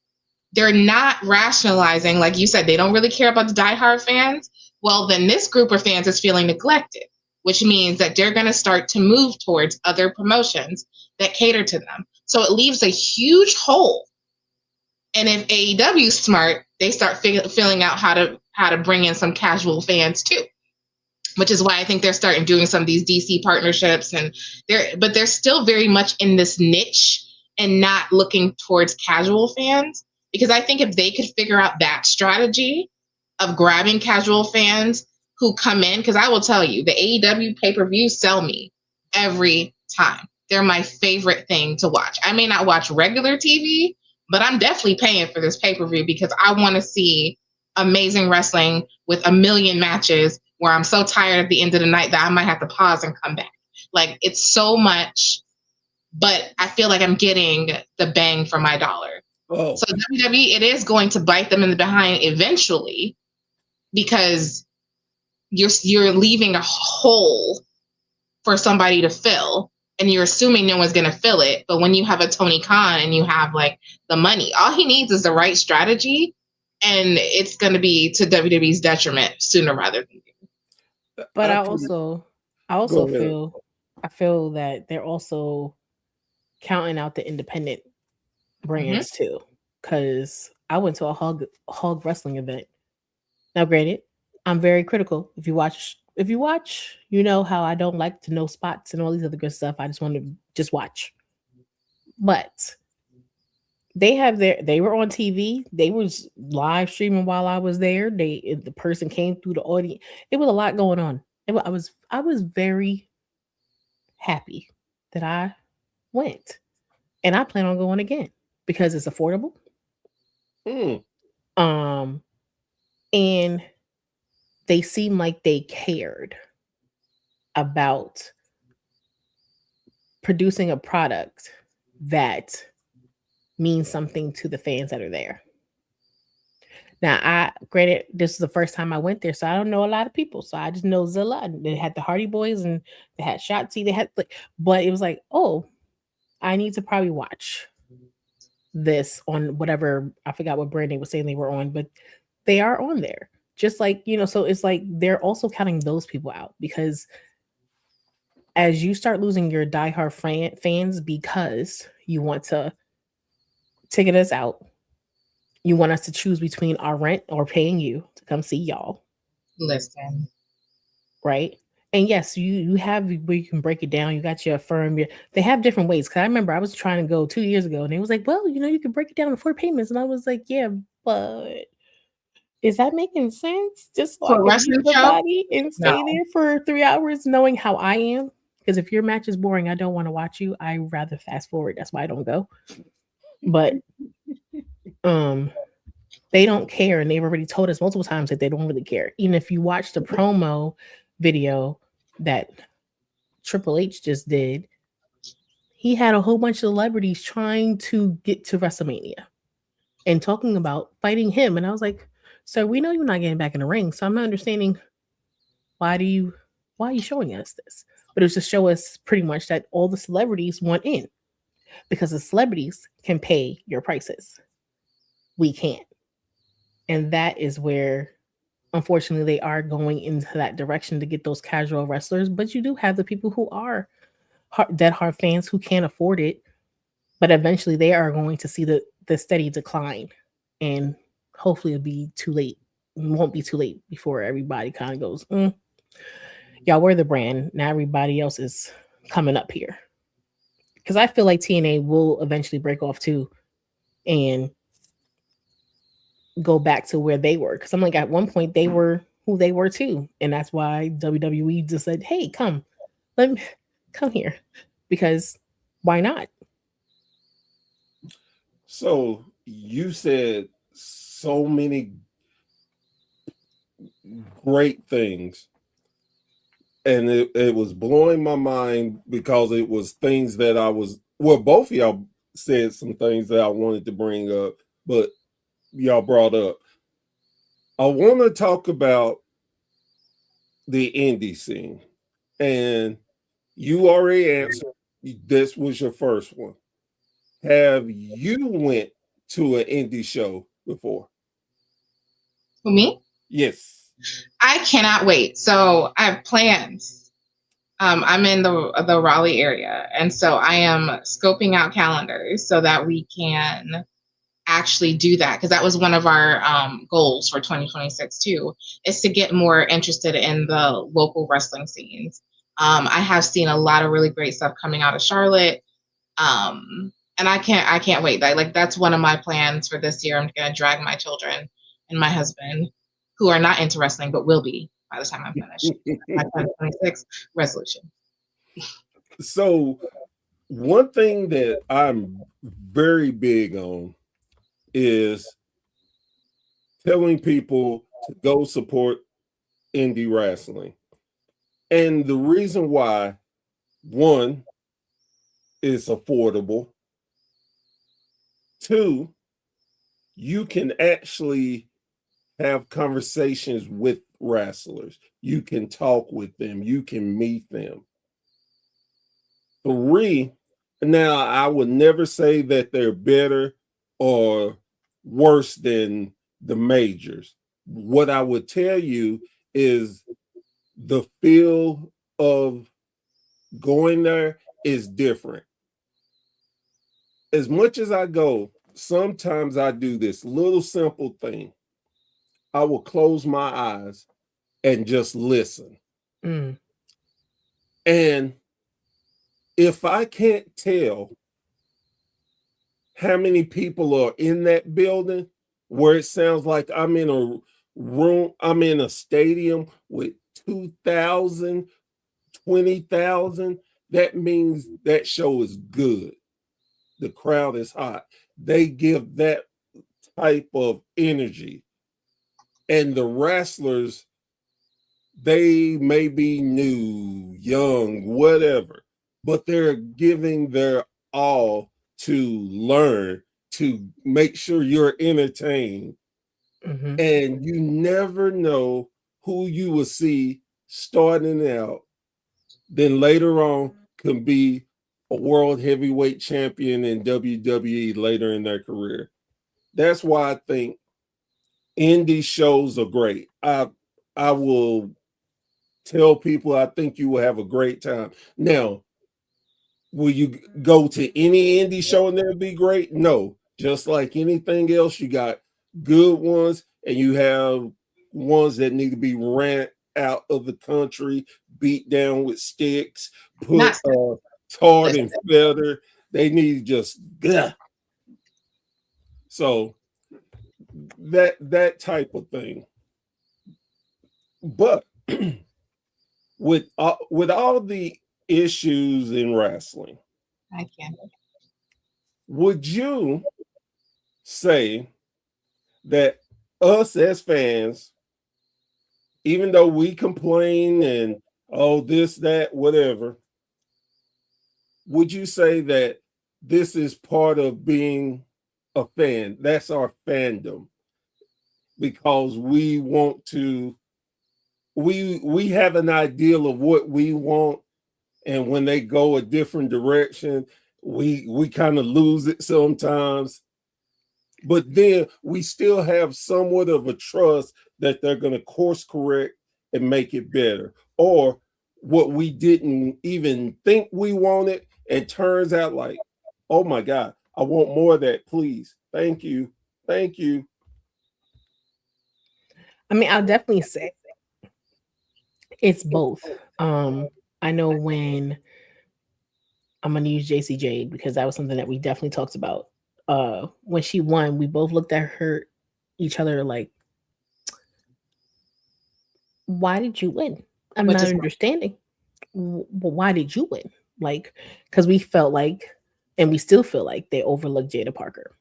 they're not rationalizing, like you said, they don't really care about the diehard fans. Well, then this group of fans is feeling neglected, which means that they're going to start to move towards other promotions that cater to them. So it leaves a huge hole. And if AEW is smart, they start filling out how to bring in some casual fans too, which is why I think they're starting doing some of these DC partnerships. But they're still very much in this niche and not looking towards casual fans. Because I think if they could figure out that strategy of grabbing casual fans who come in, because I will tell you, the AEW pay-per-views sell me every time. They're my favorite thing to watch. I may not watch regular TV, but I'm definitely paying for this pay-per-view because I want to see amazing wrestling with a million matches where I'm so tired at the end of the night that I might have to pause and come back. Like, it's so much, but I feel like I'm getting the bang for my dollar. Oh, So WWE, it is going to bite them in the behind eventually, because you're leaving a hole for somebody to fill, and you're assuming no one's going to fill it. But when you have a Tony Khan and you have like the money, all he needs is the right strategy, and it's going to be to WWE's detriment sooner rather than later. But I Go also ahead. feel that they're also counting out the independent brands too, because I went to a hog wrestling event. Now, granted, I'm very critical. If you watch, you know how I don't like to know spots and all these other good stuff. I just want to just watch. But they were on TV. They was live streaming while I was there. The person came through the audience. It was a lot going on. I was very happy that I went, and I plan on going again because it's affordable. Mm. And they seem like they cared about producing a product that means something to the fans that are there. Now, granted, this is the first time I went there, so I don't know a lot of people. So I just know Zilla, and they had the Hardy Boys, and they had Shotzi. They had, but it was like, oh, I need to probably watch this on whatever, I forgot what brand they were saying they were on, but they are on there. Just like, so it's like they're also counting those people out, because as you start losing your diehard fans because you want to ticket us out, you want us to choose between our rent or paying you to come see y'all. Listen. Right? And yes, you have where you can break it down. You got your Affirm. They have different ways. Because I remember I was trying to go 2 years ago, and it was like, well, you can break it down in 4 payments. And I was like, yeah, but is that making sense? Just so I For a can leave wrestling the show? body and stay No. there for 3 hours knowing how I am? Because if your match is boring, I don't want to watch you. I rather fast forward. That's why I don't go. But they don't care, and they've already told us multiple times that they don't really care. Even if you watch the promo video that Triple H just did, he had a whole bunch of celebrities trying to get to WrestleMania and talking about fighting him. And I was like, sir, we know you're not getting back in the ring, so I'm not understanding why are you showing us this? But it was to show us pretty much that all the celebrities want in, because the celebrities can pay your prices. We can't. And that is where, unfortunately, they are going into that direction to get those casual wrestlers. But you do have the people who are dead hard fans who can't afford it. But eventually they are going to see the steady decline. And hopefully it'll be too late. It won't be too late before everybody kind of goes, y'all were the brand. Now everybody else is coming up here. Because I feel like TNA will eventually break off too and go back to where they were. Because I'm like, at one point they were who they were too. And that's why WWE just said, hey, come here. Because why not? So you said so many great things, and it was blowing my mind, because it was things that both of y'all said some things that I wanted to bring up, but y'all brought up. I want to talk about the indie scene, and you already answered. This was your first one. Have you went to an indie show before? For me? Yes. I cannot wait. So I have plans. I'm in the Raleigh area, and so I am scoping out calendars so that we can actually do that, because that was one of our goals for 2026 too, is to get more interested in the local wrestling scenes. I have seen a lot of really great stuff coming out of Charlotte, and I can't wait. That's one of my plans for this year. I'm going to drag my children and my husband, who are not into wrestling but will be by the time I'm finished. My 2026 resolution. So one thing that I'm very big on is telling people to go support indie wrestling. And the reason why One, it's affordable. Two, you can actually have conversations with wrestlers. You can talk with them. You can meet them. Three, now I would never say that they're better or worse than the majors. What I would tell you is the feel of going there is different. As much as I go, sometimes I do this little simple thing. I will close my eyes and just listen. Mm. And if I can't tell how many people are in that building where it sounds like I'm in a room, I'm in a stadium with 2,000, 20,000, that means that show is good. The crowd is hot. They give that type of energy. And the wrestlers, they may be new, young, whatever, but they're giving their all to learn, to make sure you're entertained. Mm-hmm. And you never know who you will see starting out, then later on can be a world heavyweight champion in WWE later in their career. That's why I think indie shows are great. I will tell people I think you will have a great time. Now, will you go to any indie show and that'll be great? No. Just like anything else, you got good ones and you have ones that need to be ran out of the country, beat down with sticks, put tarred and feather. They need to just so that type of thing. But with all the issues in wrestling, I can't. would you say that us as fans, even though we complain and oh this, that, whatever, would you say that this is part of being a fan? That's our fandom because we want to we have an ideal of what we want, and when they go a different direction, we kind of lose it sometimes. But then we still have somewhat of a trust that they're going to course correct and make it better. Or what we didn't even think we wanted, and turns out like, oh my God, I want more of that, please. Thank you. Thank you. I mean, I'll definitely say it's both. I know when I'm gonna use JC Jade because that was something that we definitely talked about. When she won, we both looked at each other like, why did you win? I'm not understanding. Why did you win? Like, because we felt like, and we still feel like they overlooked Jada Parker.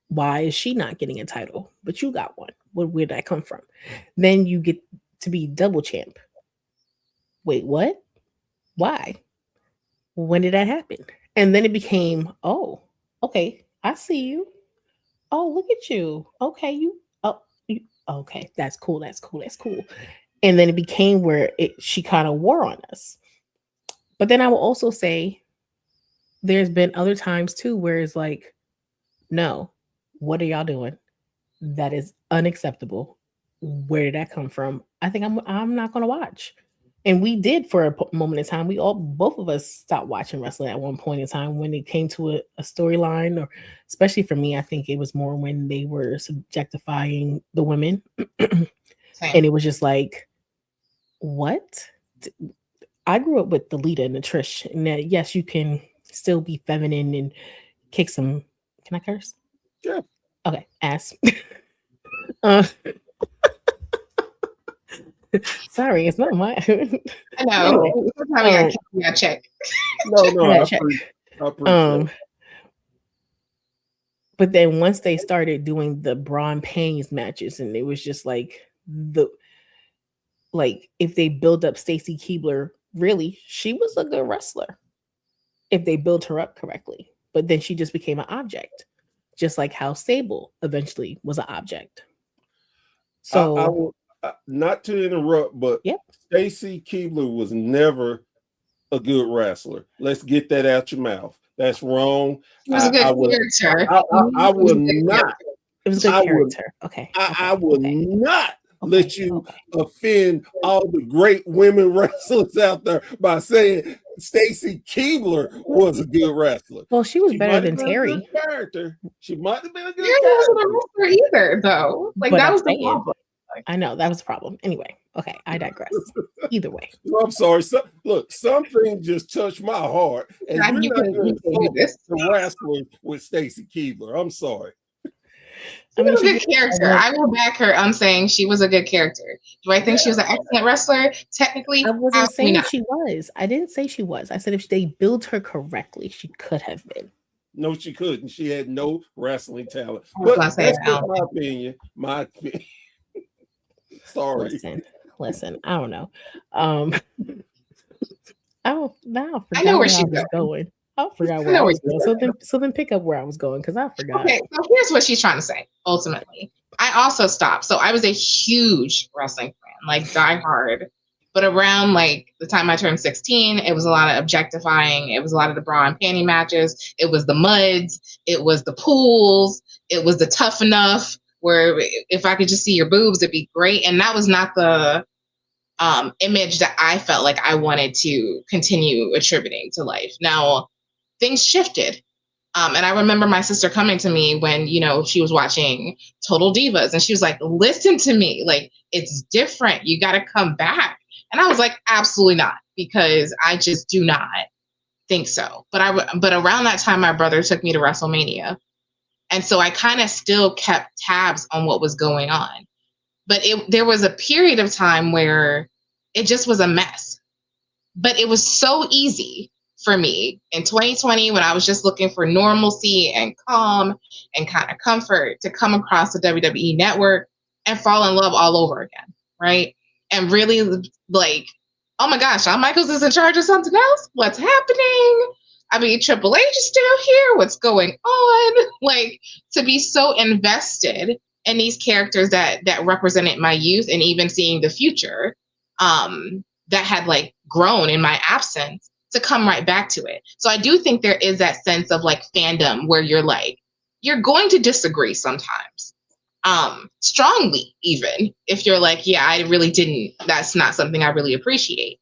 Why is she not getting a title, but you got one? Where'd that come from? Then you get to be double champ. Wait, what? Why? When did that happen? And then it became, oh, okay, I see you. Oh, look at you. Okay, okay, that's cool. That's cool. That's cool. And then it became where she kind of wore on us. But then I will also say there's been other times too where it's like, no, what are y'all doing? That is unacceptable. Where did that come from? I think I'm not going to watch. And we did for a moment in time. Both of us stopped watching wrestling at one point in time when it came to a storyline, or especially for me, I think it was more when they were subjectifying the women. And it was just like, what? I grew up with the Lita and the Trish, and that yes, you can still be feminine and kick some. Can I curse? Yeah. Okay, ass. Sorry, it's not my. I know. I got check. No, I appreciate But then once they started doing the Braun Paynes matches, and it was just like if they build up Stacy Keibler really, she was a good wrestler if they built her up correctly. But then she just became an object, just like how Sable eventually was an object. So, I will, not to interrupt, but yep. Stacy Keibler was never a good wrestler. Let's get that out your mouth. That's wrong. It was a good character. I will not. It was a good character. Okay. I will not let you offend all the great women wrestlers out there by saying Stacy Keibler was a good wrestler. Well, she was better than Terry. Character. She might have been a good Terry wasn't a wrestler either, though. Like, that was the problem. I know that was the problem. Anyway, okay, I digress. Either way, I'm sorry. Look, something just touched my heart, and you're not going to do this. The wrestler with Stacy Keibler. I'm sorry. She was a good character. I will back her. I'm saying she was a good character. Do I think she was an excellent wrestler? Technically, I wasn't saying she was. I didn't say she was. I said if they built her correctly, she could have been. No, she couldn't. She had no wrestling talent. But that's my opinion. My opinion. Sorry. Listen. I don't know. I know where she's going. I forgot where I was going. So then pick up where I was going because I forgot. Okay, so here's what she's trying to say. Ultimately, I also stopped. So I was a huge wrestling fan, like die hard. But around like the time I turned 16, it was a lot of objectifying. It was a lot of the bra and panty matches. It was the muds. It was the pools. It was the tough enough where if I could just see your boobs, it'd be great. And that was not the image that I felt like I wanted to continue attributing to life. Now, things shifted. And I remember my sister coming to me when, she was watching Total Divas and she was like, listen to me, like, it's different. You got to come back. And I was like, absolutely not, because I just do not think so. But around that time, my brother took me to WrestleMania. And so I kind of still kept tabs on what was going on. But there was a period of time where it just was a mess. But it was so easy for me in 2020 when I was just looking for normalcy and calm and kind of comfort to come across the WWE network and fall in love all over again, right? And really like, oh my gosh, Shawn Michaels is in charge of something else? What's happening? I mean, Triple H is still here. What's going on? Like, to be so invested in these characters that represented my youth and even seeing the future that had like grown in my absence, to come right back to it. So I do think there is that sense of like fandom where you're like, you're going to disagree sometimes. Strongly, even if you're like, yeah, I really didn't, that's not something I really appreciate.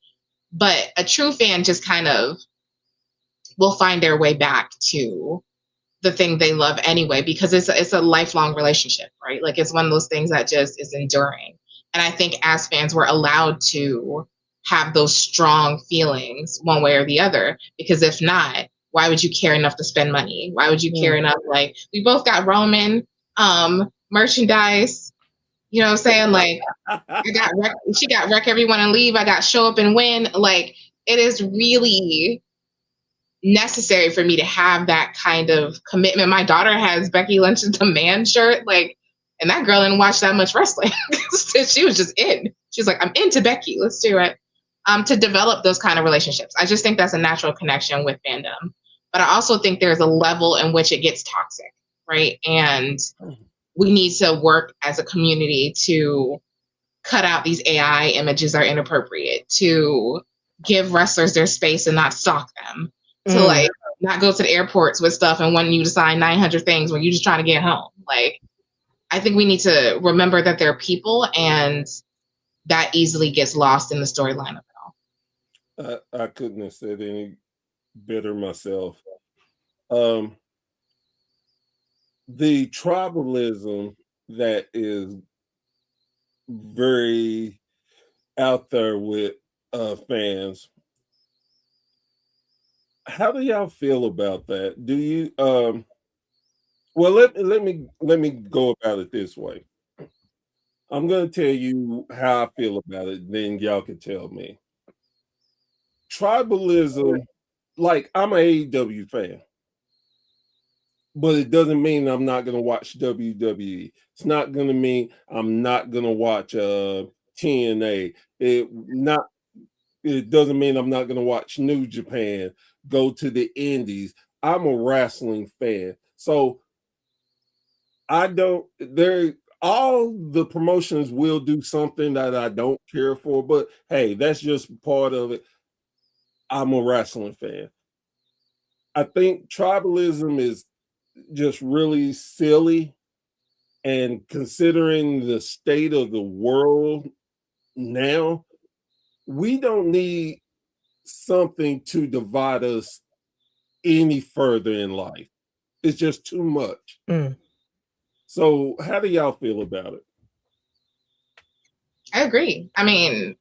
But a true fan just kind of will find their way back to the thing they love anyway, because it's a lifelong relationship, right? Like, it's one of those things that just is enduring. And I think as fans, we're allowed to have those strong feelings one way or the other, because if not, why would you care enough to spend money? Why would you care enough? Like, we both got Roman merchandise, you know what I'm saying? Like, she got Wreck Everyone and Leave. I got Show Up and Win. Like, it is really necessary for me to have that kind of commitment. My daughter has Becky Lynch's The Man shirt, like, and that girl didn't watch that much wrestling. She was just in. She's like, I'm into Becky. Let's do it. To develop those kind of relationships. I just think that's a natural connection with fandom. But I also think there's a level in which it gets toxic, right? And we need to work as a community to cut out these AI images that are inappropriate, to give wrestlers their space and not stalk them, to like not go to the airports with stuff and want you to sign 900 things when you're just trying to get home. Like, I think we need to remember that they're people, and that easily gets lost in the storyline of it all. I couldn't have said any better myself. The tribalism that is very out there with fans, how do y'all feel about that? Do you well, let me go about it this way. I'm going to tell you how I feel about it, then y'all can tell me. Tribalism, like, I'm an AEW fan, but it doesn't mean I'm not going to watch WWE. It's not going to mean I'm not going to watch TNA. It's it doesn't mean I'm not going to watch New Japan, go to the Indies. I'm a wrestling fan. So I don't, all the promotions will do something that I don't care for, but hey, that's just part of it. I'm a wrestling fan. I think tribalism is just really silly. And considering the state of the world now, we don't need something to divide us any further in life. It's just too much. So how do y'all feel about it? I agree. I mean,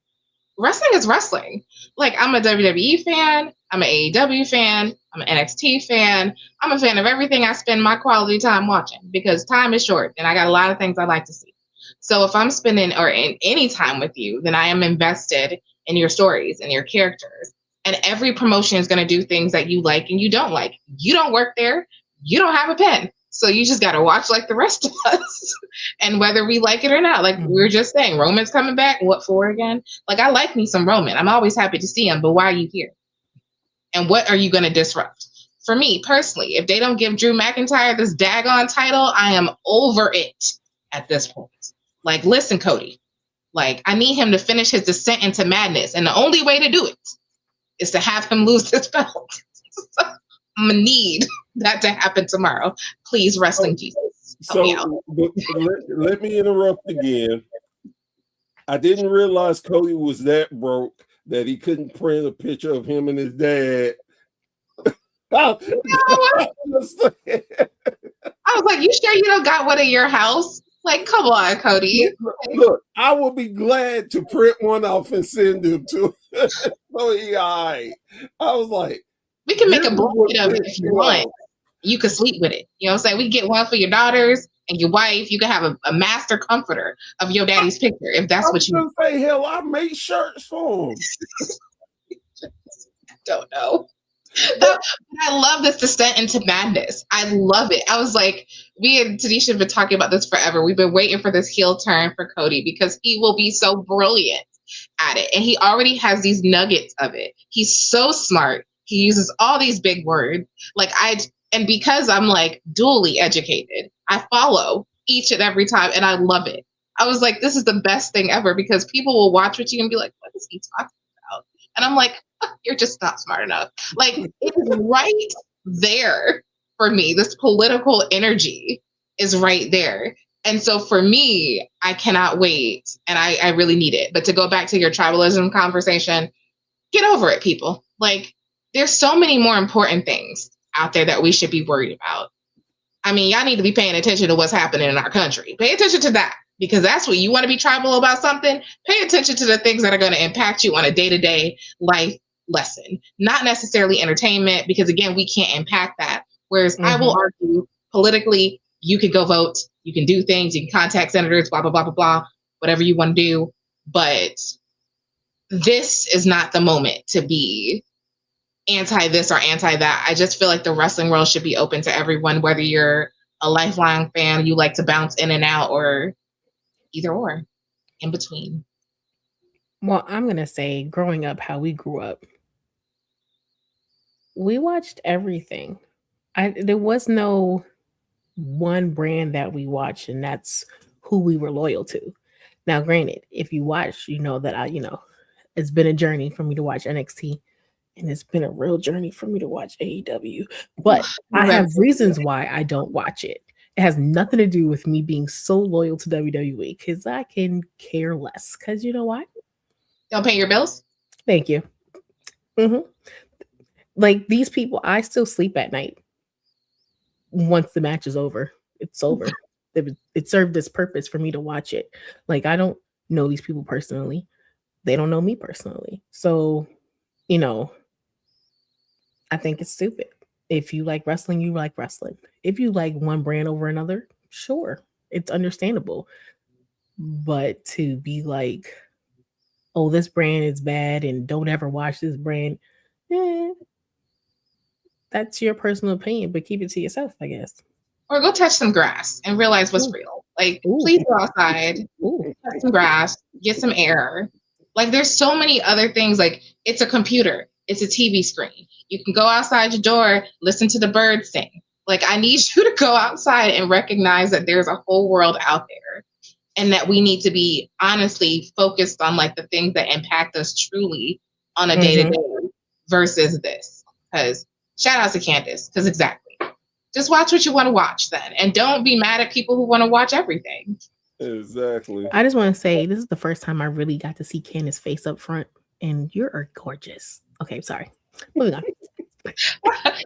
wrestling is wrestling. Like, I'm a WWE fan, I'm an AEW fan, I'm an NXT fan. I'm a fan of everything I spend my quality time watching because time is short and I got a lot of things I like to see. So if I'm spending or in any time with you, then I am invested in your stories and your characters. And every promotion is going to do things that you like and you don't like. You don't work there. You don't have a pen. So you just got to watch like the rest of us. And whether we like it or not, like we were just saying, Roman's coming back. What for again? Like, I like me some Roman. I'm always happy to see him, but why are you here? And what are you going to disrupt? For me personally, if they don't give Drew McIntyre this daggone title, I am over it at this point. Like, listen, Cody, like, I need him to finish his descent into madness. And the only way to do it is to have him lose this belt. So I'm going to need that to happen tomorrow. Please, wrestling Jesus. So let me interrupt again. I didn't realize Cody was that broke that he couldn't print a picture of him and his dad. I was like, you sure you don't got one at your house? Like, come on, Cody. Look, I will be glad to print one off and send him to him. So I was like, we can make a blanket of it if you want. You can sleep with it. You know what I'm saying? We can get one for your daughters and your wife. You can have a master comforter of your daddy's picture if that's what you say. Hell, I made shirts for him. Don't know. But I love this descent into madness. I love it. I was like, me and Tanisha have been talking about this forever. We've been waiting for this heel turn for Cody because he will be so brilliant at it. And he already has these nuggets of it. He's so smart. He uses all these big words. And because I'm like dually educated, I follow each and every time and I love it. I was like, this is the best thing ever because people will watch with you and be like, what is he talking about? And I'm like, you're just not smart enough. Like, it's right there for me. This political energy is right there. And so for me, I cannot wait. And I really need it. But to go back to your tribalism conversation, get over it, people. Like, there's so many more important things out there that we should be worried about. I mean, y'all need to be paying attention to what's happening in our country. Pay attention to that. Because that's what you want to be tribal about something. Pay attention to the things that are going to impact you on a day-to-day life lesson, not necessarily entertainment, because again, we can't impact that. Whereas I will argue politically, you could go vote, you can do things, you can contact senators, blah, blah, blah, blah, blah, whatever you want to do. But this is not the moment to be anti this or anti that. I just feel like the wrestling world should be open to everyone, whether you're a lifelong fan, you like to bounce in and out, or either or, in between. Well, I'm going to say, growing up, how we grew up, we watched everything. There was no one brand that we watched, and that's who we were loyal to. Now, granted, if you watch, you know that it's been a journey for me to watch NXT, and it's been a real journey for me to watch AEW. But I have reasons why I don't watch it. It has nothing to do with me being so loyal to WWE, because I can care less. Because you know why? Don't pay your bills? Thank you. Like, these people, I still sleep at night. Once the match is over, it's over. It served its purpose for me to watch it. Like, I don't know these people personally. They don't know me personally. So, I think it's stupid. If you like wrestling, you like wrestling. If you like one brand over another, sure, it's understandable. But to be like, oh, this brand is bad and don't ever watch this brand, that's your personal opinion, but keep it to yourself, I guess. Or go touch some grass and realize what's real. Like, please go outside, touch some grass, get some air. Like there's so many other things. Like it's a computer, it's a TV screen. You can go outside your door, listen to the birds sing. Like I need you to go outside and recognize that there's a whole world out there, and that we need to be honestly focused on like the things that impact us truly on a day-to-day versus this. Because shout out to Candace, because exactly. Just watch what you want to watch then. And don't be mad at people who want to watch everything. Exactly. I just want to say this is the first time I really got to see Candace's face up front, and you're gorgeous. Okay, sorry. Moving on.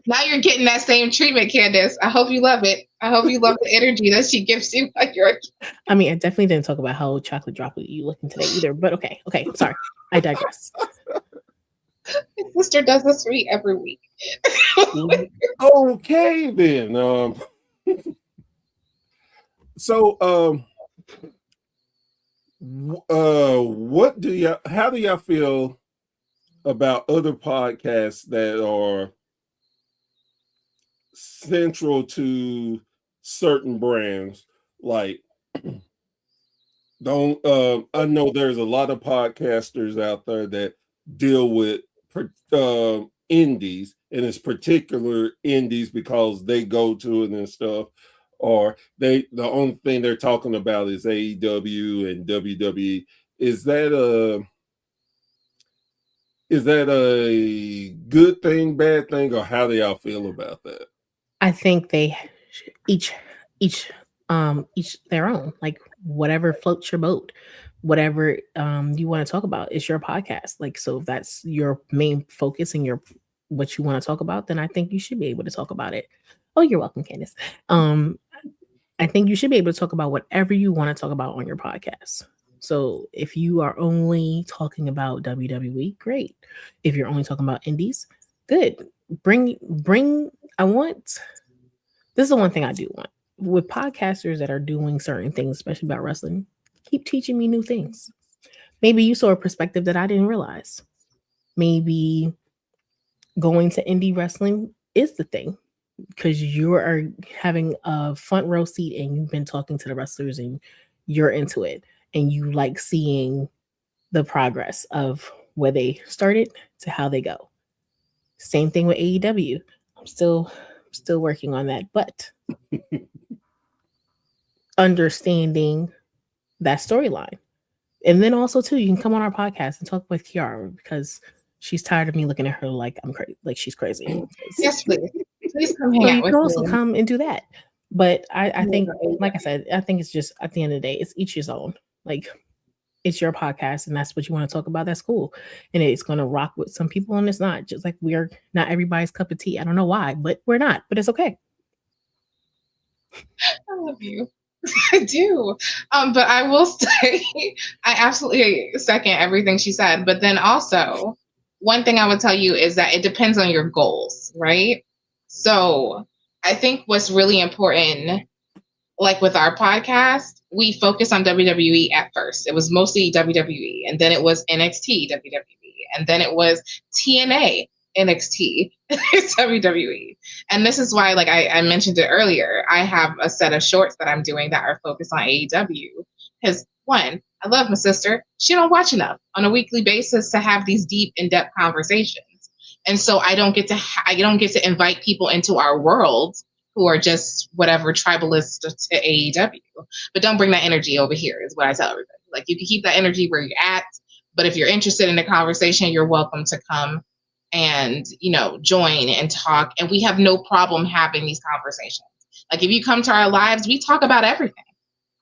Now you're getting that same treatment, Candace. I hope you love it. I hope you love the energy that she gives you. I mean, I definitely didn't talk about how chocolate droplet you looking today either, but okay, I'm sorry. I digress. My sister does this for me every week. Okay, then. So, how do y'all feel about other podcasts that are central to certain brands? Like, I know there's a lot of podcasters out there that deal with indies, and it's particular indies because they go to it and stuff, or the only thing they're talking about is AEW and WWE. Is that a good thing, bad thing, or how do y'all feel about that? I think they each their own, like whatever floats your boat, whatever you want to talk about, it's your podcast. Like, so if that's your main focus and what you want to talk about, then I think you should be able to talk about it. Oh, you're welcome, Candace. I think you should be able to talk about whatever you want to talk about on your podcast. So if you are only talking about WWE, great. If you're only talking about indies, good. Bring this is the one thing I do want with podcasters that are doing certain things, especially about wrestling. Keep teaching me new things. Maybe you saw a perspective that I didn't realize. Maybe going to indie wrestling is the thing because you are having a front row seat and you've been talking to the wrestlers and you're into it and you like seeing the progress of where they started to how they go. Same thing with AEW. I'm still working on that, but understanding that storyline. And then also too, you can come on our podcast and talk with Kiara because she's tired of me looking at her like I'm crazy, like she's crazy. Yes, please. Please come hang out you with can also me. come and do that. But I think, like I said, I think it's just at the end of the day, it's each his own. Like it's your podcast and that's what you want to talk about. That's cool. And it's going to rock with some people and it's not. Just like we're not everybody's cup of tea. I don't know why, but we're not. But it's okay. I love you. I do. But I will say I absolutely second everything she said. But then also, one thing I would tell you is that it depends on your goals, right? So I think what's really important, like with our podcast, we focus on WWE at first. It was mostly WWE, and then it was NXT WWE, and then it was TNA NXT WWE. And this is why, like I mentioned it earlier, I have a set of shorts that I'm doing that are focused on AEW. Because one, I love my sister. She don't watch enough on a weekly basis to have these deep, in-depth conversations. And so I don't get to invite people into our world who are just whatever tribalist to AEW. But don't bring that energy over here is what I tell everybody. Like you can keep that energy where you're at, but if you're interested in the conversation, you're welcome to come and, join and talk. And we have no problem having these conversations. Like if you come to our lives, we talk about everything.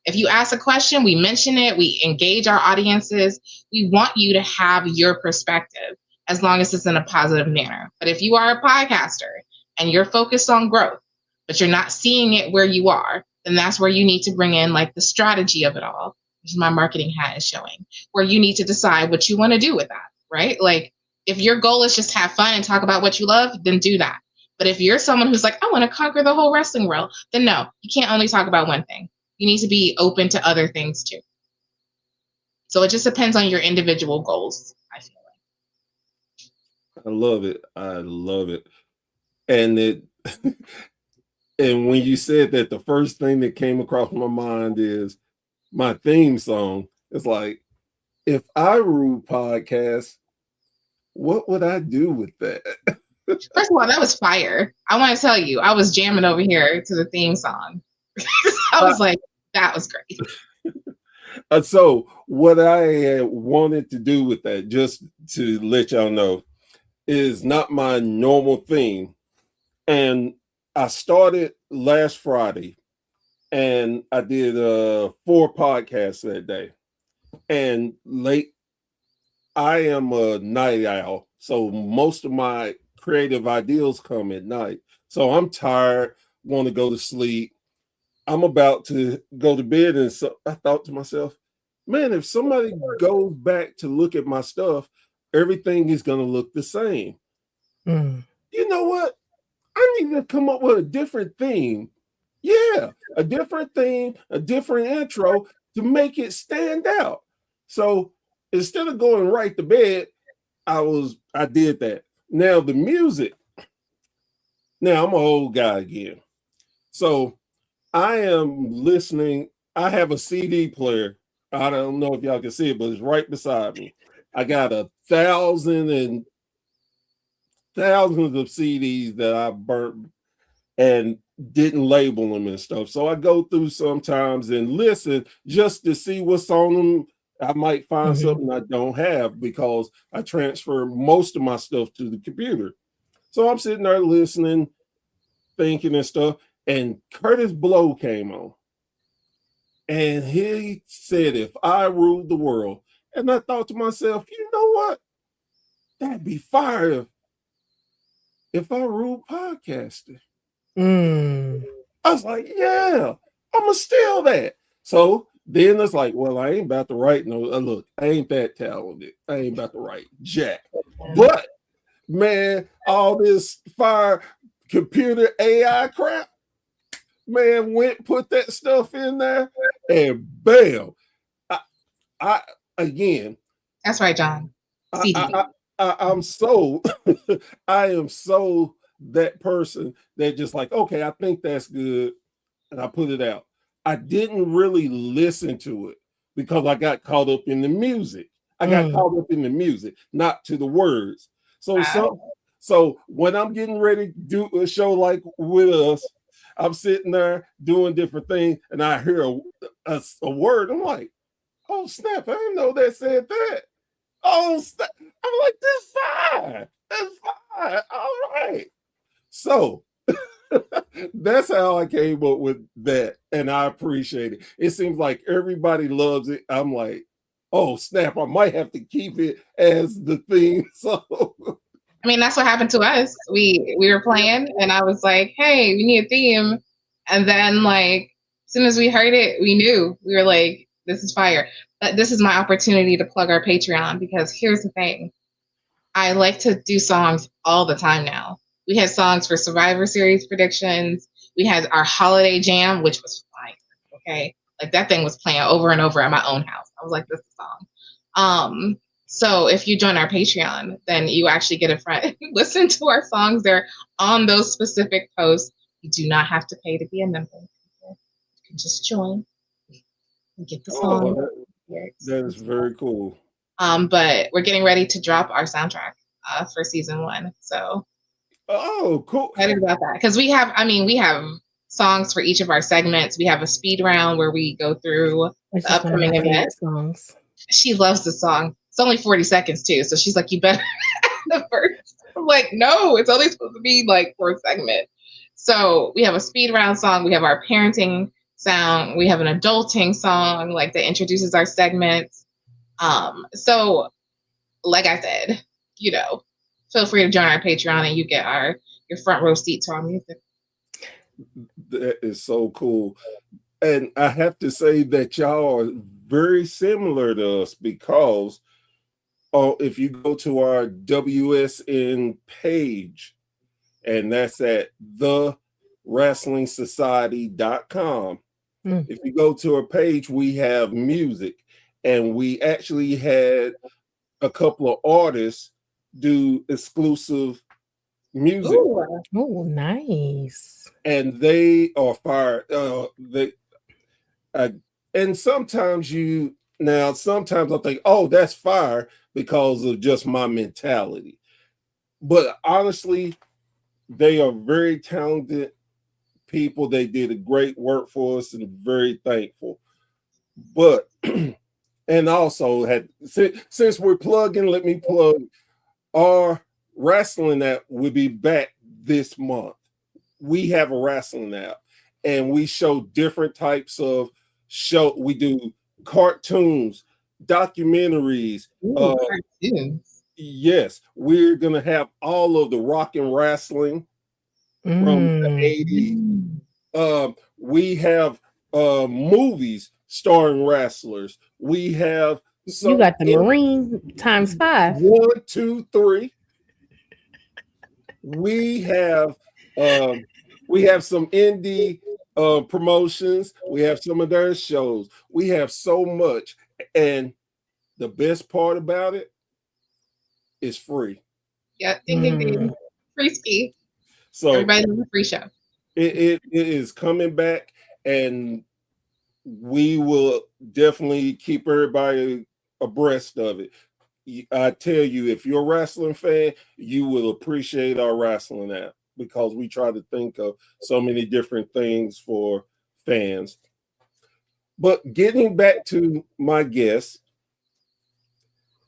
If you ask a question, we mention it, we engage our audiences. We want you to have your perspective as long as it's in a positive manner. But if you are a podcaster and you're focused on growth, but you're not seeing it where you are, then that's where you need to bring in like the strategy of it all, which my marketing hat is showing, where you need to decide what you want to do with that, right? Like if your goal is just have fun and talk about what you love, then do that. But if you're someone who's like, I want to conquer the whole wrestling world, then no, you can't only talk about one thing. You need to be open to other things too. So it just depends on your individual goals, I feel like. I love it. I love it. And and when you said that, the first thing that came across my mind is my theme song. It's like, if I ruled podcasts, what would I do with that? First of all, that was fire. I want to tell you, I was jamming over here to the theme song. I was like, that was great. So what I wanted to do with that, just to let y'all know, is not my normal theme. And I started last Friday, and I did 4 podcasts that day. And I am a night owl, so most of my creative ideas come at night. So I'm tired, want to go to sleep. I'm about to go to bed, and so I thought to myself, man, if somebody goes back to look at my stuff, everything is going to look the same. You know what? I need to come up with a different theme. Yeah, a different theme, a different intro to make it stand out. So instead of going right to bed, I did that. Now the music. Now I'm an old guy again. So I am listening. I have a CD player. I don't know if y'all can see it, but it's right beside me. I got 1,000 and thousands of CDs that I burnt and didn't label them and stuff. So I go through sometimes and listen just to see what's on them. I might find something I don't have because I transfer most of my stuff to the computer. So I'm sitting there listening, thinking and stuff. And Curtis Blow came on. And he said, if I ruled the world. And I thought to myself, you know what? That'd be fire if I ruled podcasting. I was like, yeah, I'm going to steal that. So then it's like, well, I ain't about to write no, look, I ain't that talented. I ain't about to write jack. But, man, all this fire computer AI crap, man, put that stuff in there, and bam. I again. That's right, John. I'm so I am so that person that just like, okay, I think that's good, and I put it out. I didn't really listen to it because I got caught up in the music. I got caught up in the music, not to the words. So when I'm getting ready to do a show like with us, I'm sitting there doing different things, and I hear a word. I'm like, oh snap! I didn't know that said that. Oh snap! I'm like, that's fine. That's fine. All right. So that's how I came up with that, and I appreciate it. It seems like everybody loves it. I'm like, oh snap! I might have to keep it as the theme. So. I mean, that's what happened to us. We were playing, and I was like, "Hey, we need a theme." And then, like, as soon as we heard it, we knew. We were like, "This is fire." But this is my opportunity to plug our Patreon, because here's the thing: I like to do songs all the time now. We had songs for Survivor Series predictions. We had our holiday jam, which was fire. Okay, like that thing was playing over and over at my own house. I was like, "This is a song." So if you join our Patreon, then you actually get a front listen to our songs. They're on those specific posts. You do not have to pay to be a member. You can just join and get the song. That is very cool. But we're getting ready to drop our soundtrack for season 1. So cool. Excited about that, because we have songs for each of our segments. We have a speed round where we go through the upcoming events. Songs. She loves the song. It's only 40 seconds too. So she's like, you better the first. I'm like, no, it's only supposed to be like 4 segments. So we have a speed round song. We have our parenting sound. We have an adulting song, like that introduces our segments. So like I said, feel free to join our Patreon and you get your front row seat to our music. That is so cool. And I have to say that y'all are very similar to us, because if you go to our WSN page, and that's at thewrestlingsociety.com. If you go to our page, we have music, and we actually had a couple of artists do exclusive music. Oh, nice. And they are fire. And sometimes you Now, sometimes I think, oh, that's fire because of just my mentality. But honestly, they are very talented people. They did a great work for us and very thankful. But and also had since we're plugging, let me plug our wrestling app will be back this month. We have a wrestling app and we show different types of show. We do cartoons, documentaries. Ooh, cartoons. Yes, we're gonna have all of the rock and wrestling from the 80s. We have movies starring wrestlers. We have you got the Marine times 5. 1, 2, 3. We have some indie promotions. We have some of their shows. We have so much, and the best part about it is free. Yeah, ding ding ding, free ski. So everybody knows a free show. It is coming back, and we will definitely keep everybody abreast of it. I tell you, if you're a wrestling fan, you will appreciate our wrestling app because we try to think of so many different things for fans. But getting back to my guest,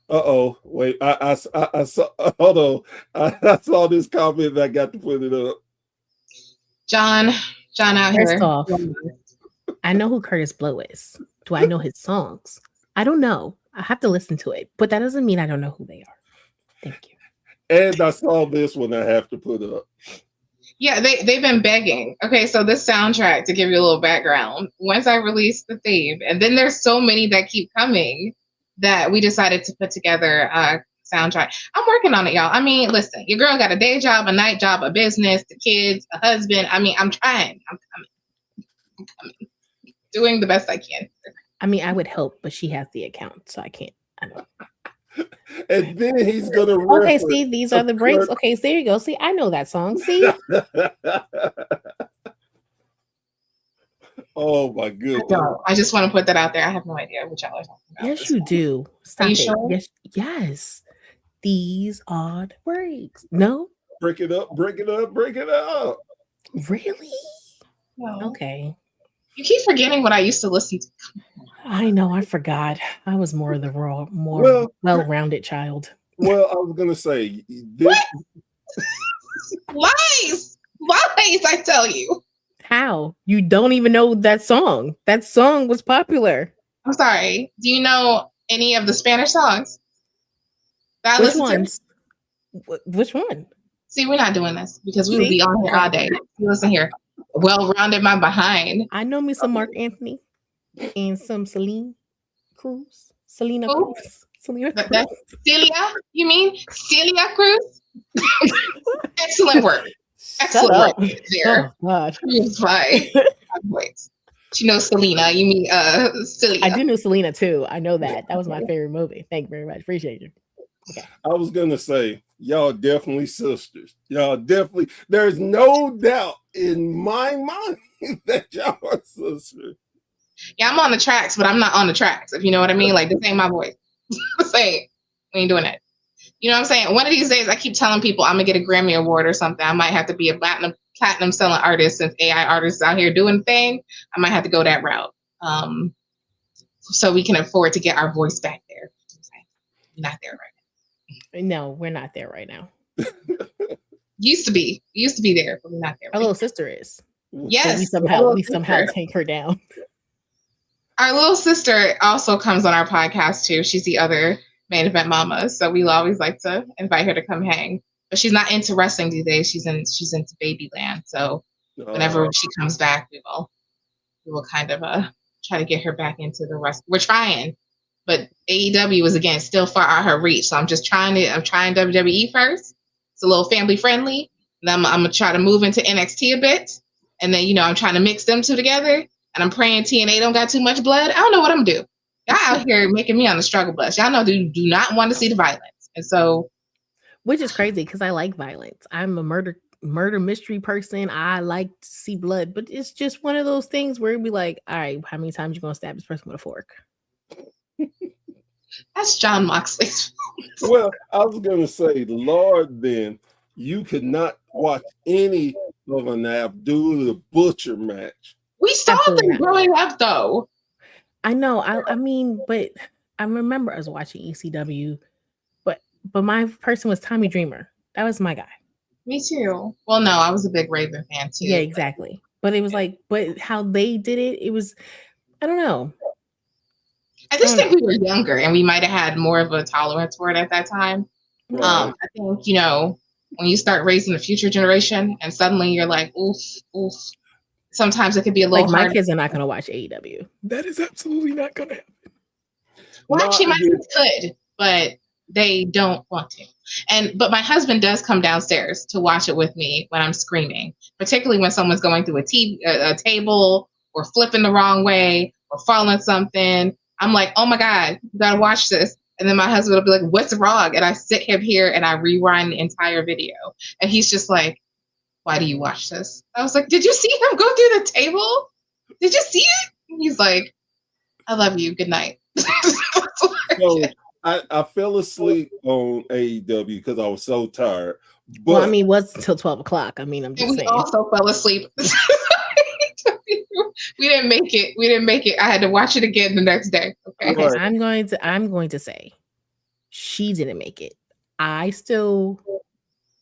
wait, I saw, hold on, I saw this comment and I got to put it up. John out First here. Off, I know who Curtis Blow is. Do I know his songs? I don't know. I have to listen to it, but that doesn't mean I don't know who they are. Thank you. And I saw this one I have to put up. Yeah, they've been begging. Okay, so this soundtrack, to give you a little background, once I released the theme, and then there's so many that keep coming that we decided to put together a soundtrack. I'm working on it, y'all. I mean, listen, your girl got a day job, a night job, a business, the kids, a husband. I mean, I'm trying. I'm coming. Doing the best I can. I mean, I would help, but she has the account, so I can't. I don't. And then he's gonna. Okay, see, these are the breaks. Okay, so there you go. See, I know that song. See. Oh my goodness! I just want to put that out there. I have no idea what y'all are talking about. Yes, you do. Stop you it. sure? Yes. These are the breaks. No. Break it up. Really? No. Okay. You keep forgetting what I used to listen to. I know. I forgot. I was more the more well-rounded child. Well, I was gonna say this. Lies. I tell you. How? You don't even know that song? That song was popular. I'm sorry. Do you know any of the Spanish songs? Which ones? Which one? See, we're not doing this because we would be on here all day. Listen here. Well-rounded my behind. I know me some Mark Anthony and some Selena Cruz. Celia? You mean Celia Cruz? Excellent work. Excellent work there. Oh, God. She knows Selena. You mean Celia. I do know Selena too. I know that. That was my favorite movie. Thank you very much. Appreciate you. Okay. I was gonna say, y'all definitely sisters. Y'all definitely, there's no doubt in my mind that y'all are sisters. Yeah, I'm on the tracks, but I'm not on the tracks, if you know what I mean. Like, this ain't my voice. Say, we ain't doing it. You know what I'm saying? One of these days, I keep telling people I'm gonna get a Grammy Award or something. I might have to be a platinum selling artist since AI artists out here doing things. I might have to go that route, so we can afford to get our voice back there. Not there right now. No, we're not there right now. Used to be there, but we're not there. Our little sister is. Yes, we somehow take her down. Our little sister also comes on our podcast too. She's the other main event mama, so we always like to invite her to come hang. But she's not into wrestling these days. She's into Babyland. So whenever she comes back, we will kind of try to get her back into the wrestling. We're trying, but AEW is again still far out her reach. So I'm trying WWE first. It's a little family friendly. And I'm gonna try to move into NXT a bit, and then I'm trying to mix them two together. And I'm praying TNA don't got too much blood. I don't know what I'm gonna do. Y'all out here making me on the struggle bus. Y'all know do not want to see the violence. And so, which is crazy because I like violence. I'm a murder mystery person. I like to see blood, but it's just one of those things where it'd be like, all right, how many times you gonna stab this person with a fork? That's John Moxley's. Well, I was gonna say, Lord, then you could not watch any of an Abdul the Butcher match. We saw Absolutely them not. growing up, though. I know. I mean, but I remember us watching ECW, but my person was Tommy Dreamer. That was my guy. Me too. Well, no, I was a big Raven fan too. Yeah, exactly. But it was like, but how they did it, it was, I don't know. I just think we were younger and we might have had more of a tolerance for it at that time. Right. I think, you know, when you start raising the future generation and suddenly you're like, oof, oof. Sometimes it could be a little Like my hard. kids are not going to watch AEW. That is absolutely not going to happen. Well, actually, my kids could, but they don't want to. But my husband does come downstairs to watch it with me when I'm screaming, particularly when someone's going through a table or flipping the wrong way or falling something. I'm like, oh my God, you gotta watch this. And then my husband will be like, what's wrong? And I sit him here and I rewind the entire video. And he's just like, why do you watch this? I was like, did you see him go through the table? Did you see it? And he's like, I love you. Good night. So I fell asleep on AEW because I was so tired. But well, I mean, it was until 12 o'clock. I mean, I'm just saying. We also fell asleep. We didn't make it. I had to watch it again the next day. Okay. Right. I'm going to say she didn't make it. I still,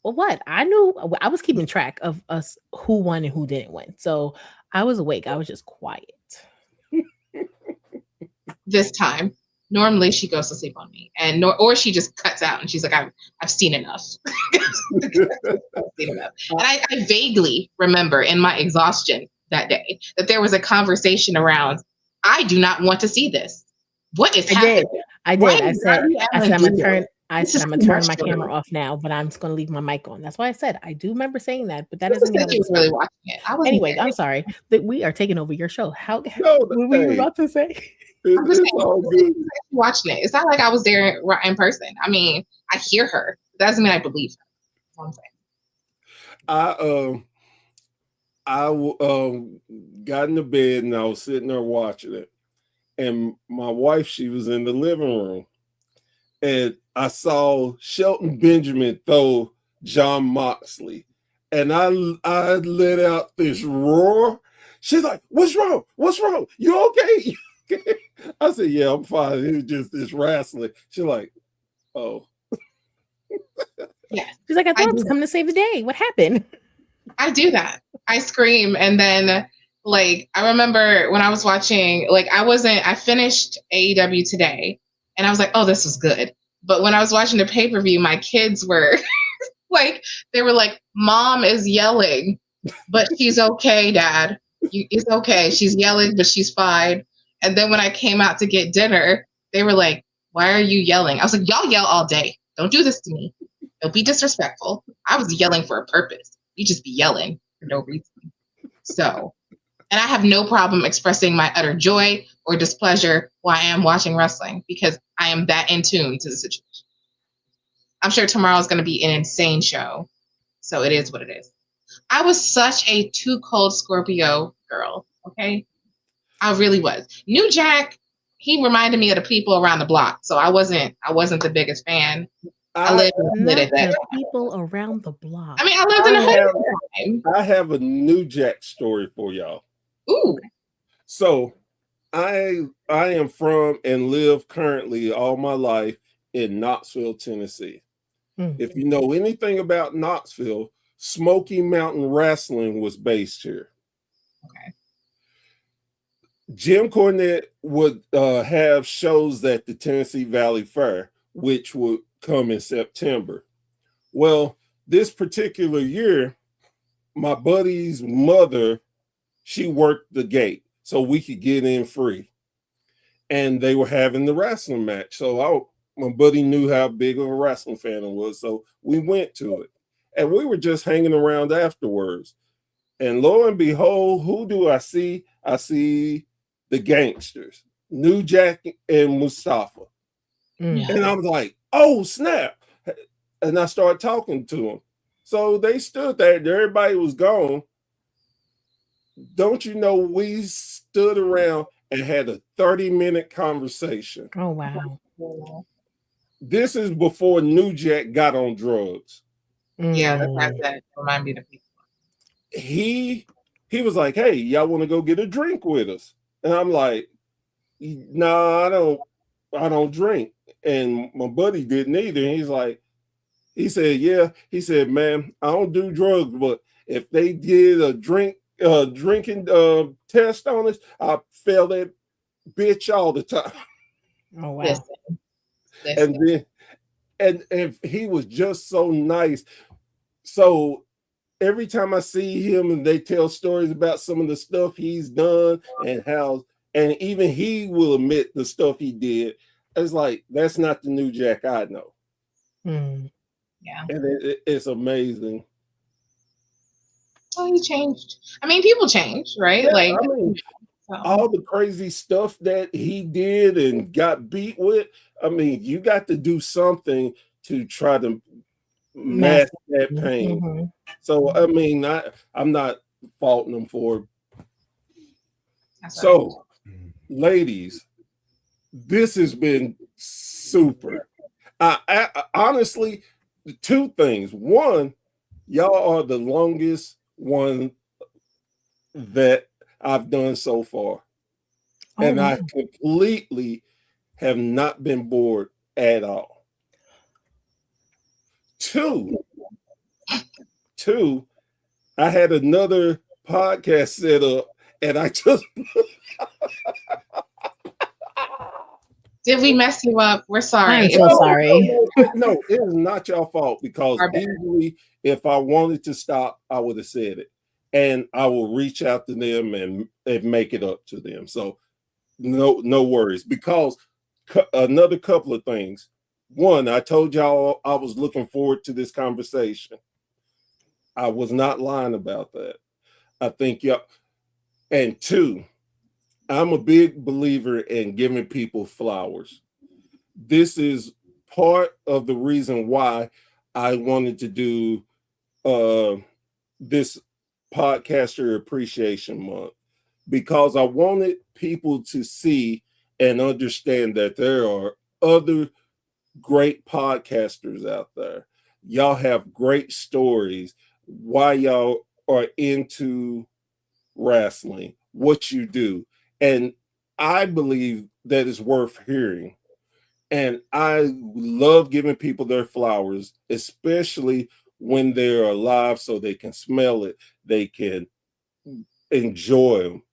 well, what? I knew I was keeping track of us who won and who didn't win. So I was awake. I was just quiet. This time, normally she goes to sleep on me, or she just cuts out and she's like, I've seen enough. I've seen enough. And I vaguely remember in my exhaustion that day that there was a conversation around, I do not want to see this. What is happening? I did. I said I'm gonna turn my camera off now, but I'm just gonna leave my mic on. That's why I said I do remember saying that, but that doesn't mean I was really watching it. Anyway, I'm sorry that we are taking over your show. How what were you about to say? It's all good. Watching it. It's not like I was there in person. I mean, I hear her. That doesn't mean I believe her. That's what I'm saying. I got into bed and I was sitting there watching it. And my wife, she was in the living room. And I saw Shelton Benjamin throw John Moxley. And I let out this roar. She's like, what's wrong? What's wrong? You okay? I said, yeah, I'm fine. It was just this wrestling. She's like, oh. Yeah. She's like, I thought I was coming to save the day. What happened? I do that. I scream. And then, like, I remember when I was watching, like, I finished AEW today. And I was like, oh, this was good. But when I was watching the pay-per-view, my kids were like, they were like, Mom is yelling, but she's okay, Dad. It's okay. She's yelling, but she's fine. And then when I came out to get dinner, they were like, why are you yelling? I was like, y'all yell all day. Don't do this to me. Don't be disrespectful. I was yelling for a purpose. You just be yelling for no reason. So, and I have no problem expressing my utter joy or displeasure while I am watching wrestling because I am that in tune to the situation. I'm sure tomorrow is going to be an insane show. So it is what it is. I was such a too cold Scorpio girl. Okay. I really was. New Jack, he reminded me of the people around the block. So I wasn't the biggest fan. I lived in the people around the block. I mean, I lived in the hood. I have a New Jack story for y'all. Ooh. So I am from and live currently all my life in Knoxville, Tennessee. If you know anything about Knoxville, Smoky Mountain Wrestling was based here. Okay. Jim Cornette would have shows at the Tennessee Valley Fair, which would come in September. Well, this particular year, my buddy's mother, she worked the gate so we could get in free. And they were having the wrestling match. So my buddy knew how big of a wrestling fan I was. So we went to it. And we were just hanging around afterwards. And lo and behold, who do I see? I see the Gangsters, New Jack and Mustafa. And I was like, oh, snap. And I started talking to them. So they stood there. Everybody was gone. Don't you know, we stood around and had a 30-minute conversation. Oh wow. This is before New Jack got on drugs. Yeah, that's Mm. that remind me of people. He was like, "Hey, y'all want to go get a drink with us?" And I'm like, "No, I don't drink." And my buddy didn't either. And he said, "Yeah." He said, "Man, I don't do drugs, but if they did a drinking test on us, I fail that bitch all the time." Oh wow. Listen. And then and he was just so nice. So every time I see him and they tell stories about some of the stuff he's done and even he will admit the stuff he did, it's like, that's not the New Jack I know. Mm. Yeah. And it's amazing. Well, he changed. I mean, people change, right? Yeah, Like, I mean, all the crazy stuff that he did and got beat with, I mean, you got to do something to try to mask that pain. Mm-hmm. So, I mean, I'm not faulting him for it. that's So, ladies, this has been super. I honestly, two things. One, y'all are the longest one that I've done so far. Oh, And wow. I completely have not been bored at all. Two, I had another podcast set up and I just Did we mess you up? We're sorry. I'm so sorry. No, it is not your fault because Our bad. easily, if I wanted to stop, I would have said it, and I will reach out to them and make it up to them. So, no worries. Because another couple of things. One, I told y'all I was looking forward to this conversation. I was not lying about that. I think y'all. And two, I'm a big believer in giving people flowers. This is part of the reason why I wanted to do this podcaster appreciation month, because I wanted people to see and understand that there are other great podcasters out there. Y'all have great stories, why y'all are into wrestling, what you do. And I believe that is worth hearing. And I love giving people their flowers, especially when they're alive so they can smell it, they can enjoy them.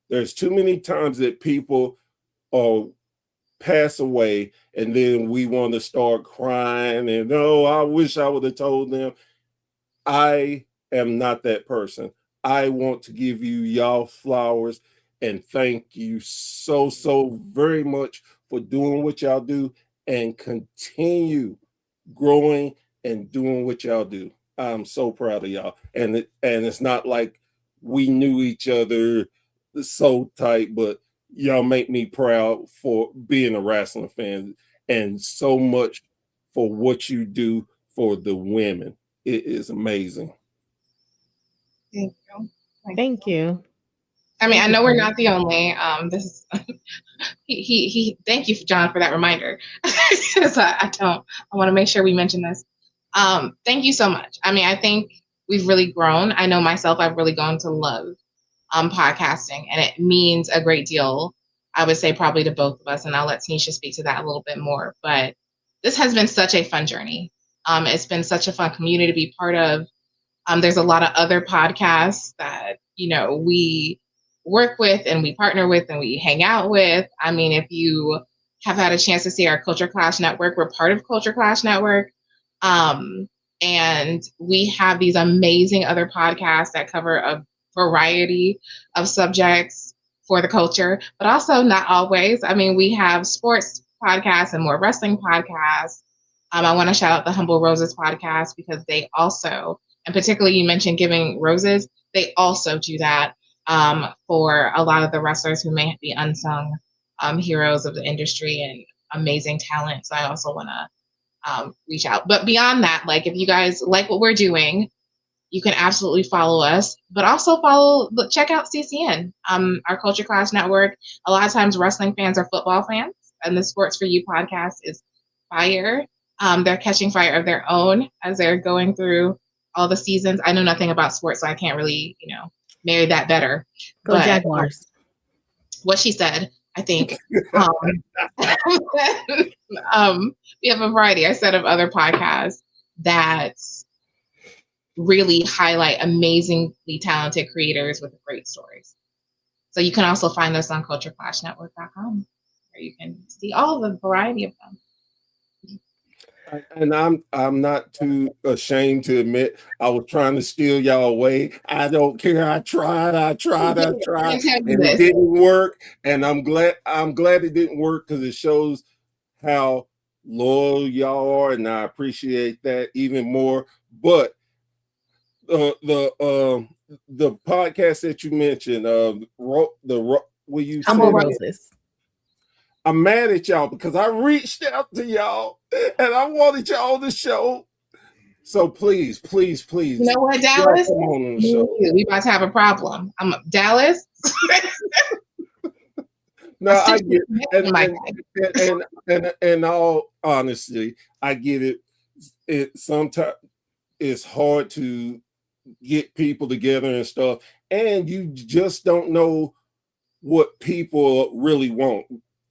There's too many times that people pass away and then we want to start crying and, oh, I wish I would have told them. I am not that person. I want to give y'all flowers and thank you so very much for doing what y'all do and continue growing and doing what y'all do. I'm so proud of y'all. And it's not like we knew each other so tight, but y'all make me proud for being a wrestling fan and so much for what you do for the women. It is amazing. Thank you. Thank you. I mean, I know we're not the only. This is he. Thank you, John, for that reminder. I want to make sure we mention this. Thank you so much. I mean, I think we've really grown. I know myself, I've really gone to love podcasting, and it means a great deal. I would say probably to both of us, and I'll let Tanisha speak to that a little bit more. But this has been such a fun journey. It's been such a fun community to be part of. There's a lot of other podcasts that we work with and we partner with and we hang out with. I mean, if you have had a chance to see our Culture Clash Network, we're part of Culture Clash Network. And we have these amazing other podcasts that cover a variety of subjects for the culture, but also not always. I mean, we have sports podcasts and more wrestling podcasts. I want to shout out the Humble Roses podcast because they also, and particularly you mentioned Giving Roses, they also do that for a lot of the wrestlers who may be unsung heroes of the industry and amazing talent. So I also want to reach out. But beyond that, like if you guys like what we're doing, you can absolutely follow us, but also check out CCN, our Culture Clash Network. A lot of times wrestling fans are football fans, and the Sports for You podcast is fire. They're catching fire of their own as they're going through all the seasons. I know nothing about sports, so I can't really, marry that better. Go Jaguars. What she said, I think. We have a variety, I said, of other podcasts that really highlight amazingly talented creators with great stories. So you can also find us on cultureclashnetwork.com, where you can see all the variety of them. And I'm not too ashamed to admit I was trying to steal y'all away. I don't care. I tried, and it didn't work. And I'm glad it didn't work, because it shows how loyal y'all are, and I appreciate that even more. But the podcast that you mentioned, will you Humble Roses? I'm mad at y'all because I reached out to y'all and I wanted y'all to show. So please. You know what, Dallas? Come on the show. We about to have a problem. I'm Dallas. No, I get it. And in all honesty, I get it. It sometimes it's hard to get people together and stuff, and you just don't know what people really want.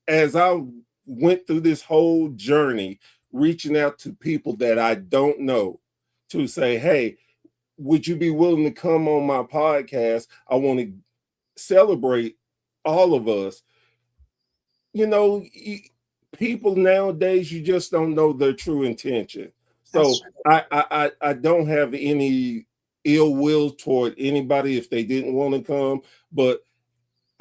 As I went through this whole journey, reaching out to people that I don't know to say, hey, would you be willing to come on my podcast? I want to celebrate all of us. People nowadays, you just don't know their true intention. So I don't have any ill will toward anybody if they didn't want to come, but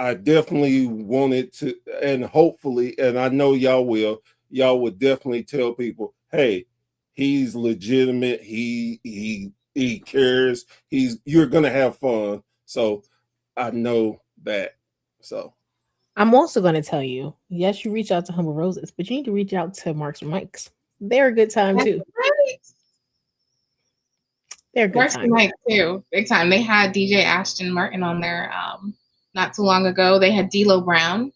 I definitely wanted to, and hopefully, and I know y'all would definitely tell people, hey, he's legitimate. He cares. You're going to have fun. So I know that. So I'm also going to tell you, yes, you reach out to Humble Roses, but you need to reach out to Marks and Mikes. They're a good time too. They're a good Marks time. and Mikes too. Big time. They had DJ Ashton Martin on there not too long ago. They had D'Lo Brown.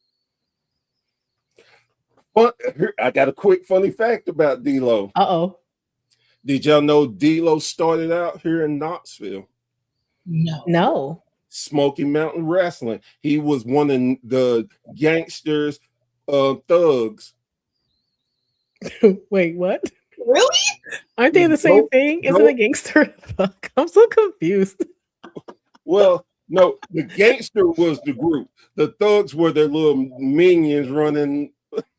Well, I got a quick funny fact about D'Lo. Uh-oh. Did y'all know D'Lo started out here in Knoxville? No. Smoky Mountain Wrestling. He was one of the gangsters, thugs. Wait, what? Really? Aren't they the same thing? Isn't a gangster thug? I'm so confused. Well, no, the gangster was the group. The thugs were their little minions running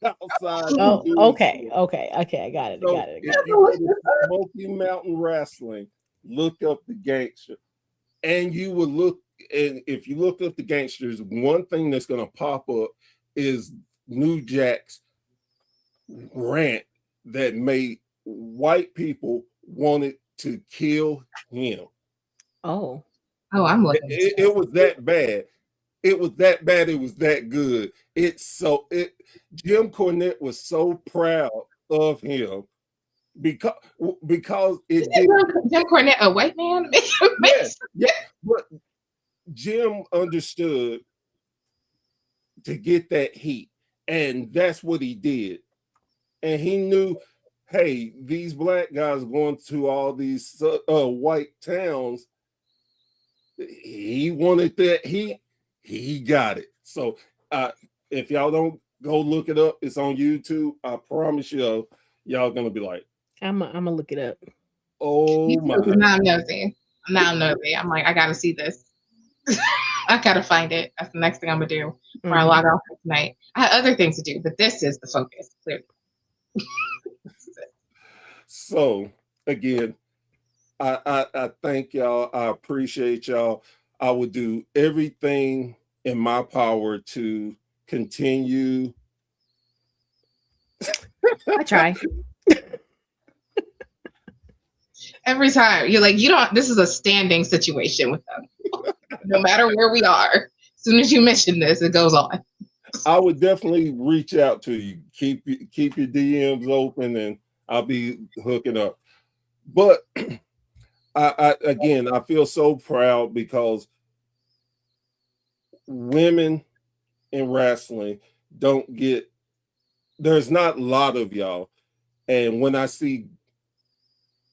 outside. Oh, okay. I got it. So if you go to Smoky Mountain Wrestling, look up the gangster, and you will look. And if you look up the gangsters, one thing that's going to pop up is New Jack's rant that made white people wanted to kill him. Oh, I'm looking. It was that bad. It was that bad. It was that good. Jim Cornette was so proud of him because it did. Jim Cornette, a white man. Yeah, but Jim understood to get that heat, and that's what he did. And he knew, hey, these black guys going to all these white towns. He wanted that heat. He got it. So if y'all don't go look it up, it's on YouTube. I promise y'all gonna be like, I'm gonna look it up. Oh my! Now I'm nosy. I'm like, I gotta see this. I gotta find it. That's the next thing I'm gonna do before I log off for tonight. I had other things to do, but this is the focus, clearly. So again, I thank y'all. I appreciate y'all. I would do everything in my power to continue. I try. Every time you're like, this is a standing situation with them. No matter where we are, as soon as you mention this, it goes on. I would definitely reach out to you. Keep your DMs open and I'll be hooking up. But I feel so proud because women in wrestling don't get, there's not a lot of y'all. And when I see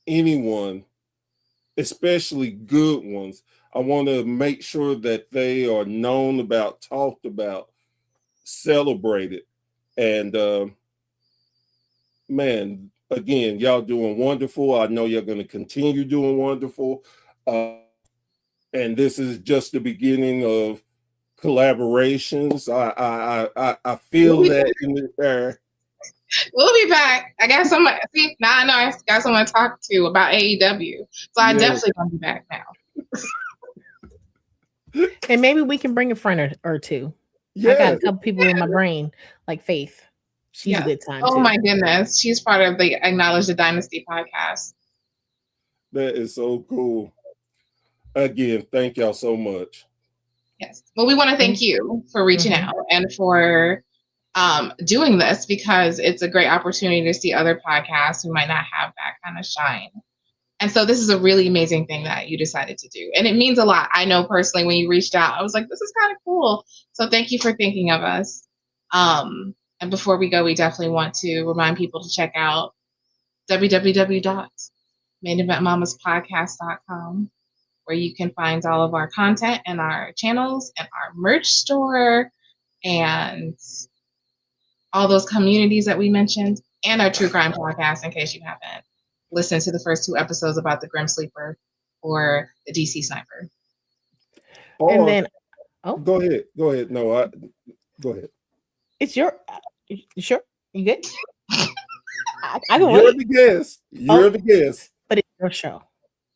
anyone, especially good ones, I want to make sure that they are known about, talked about, celebrated. And man, again, y'all doing wonderful. I know you're going to continue doing wonderful. And this is just the beginning of collaborations. I feel that in the air. We'll be back. I got someone. See, now I know I got someone to talk to about AEW. So I definitely gonna be back now. And maybe we can bring a friend or two. Yeah. I got a couple people in my brain, like Faith. She's a good time. Oh my goodness. She's part of the Acknowledge the Dynasty podcast. That is so cool. Again, thank y'all so much. Yes. Well, we want to thank you for reaching out and for doing this, because it's a great opportunity to see other podcasts who might not have that kind of shine. And so this is a really amazing thing that you decided to do. And it means a lot. I know personally when you reached out, I was like, this is kind of cool. So thank you for thinking of us. And before we go, we definitely want to remind people to check out www.maineventmamaspodcast.com, where you can find all of our content and our channels and our merch store and all those communities that we mentioned, and our true crime podcast, in case you haven't listened to the first 2 episodes about the Grim Sleeper or the DC Sniper. And then, go ahead. No, go ahead. It's your, you sure? You good? You're the guest. You're the guest. But it's your show.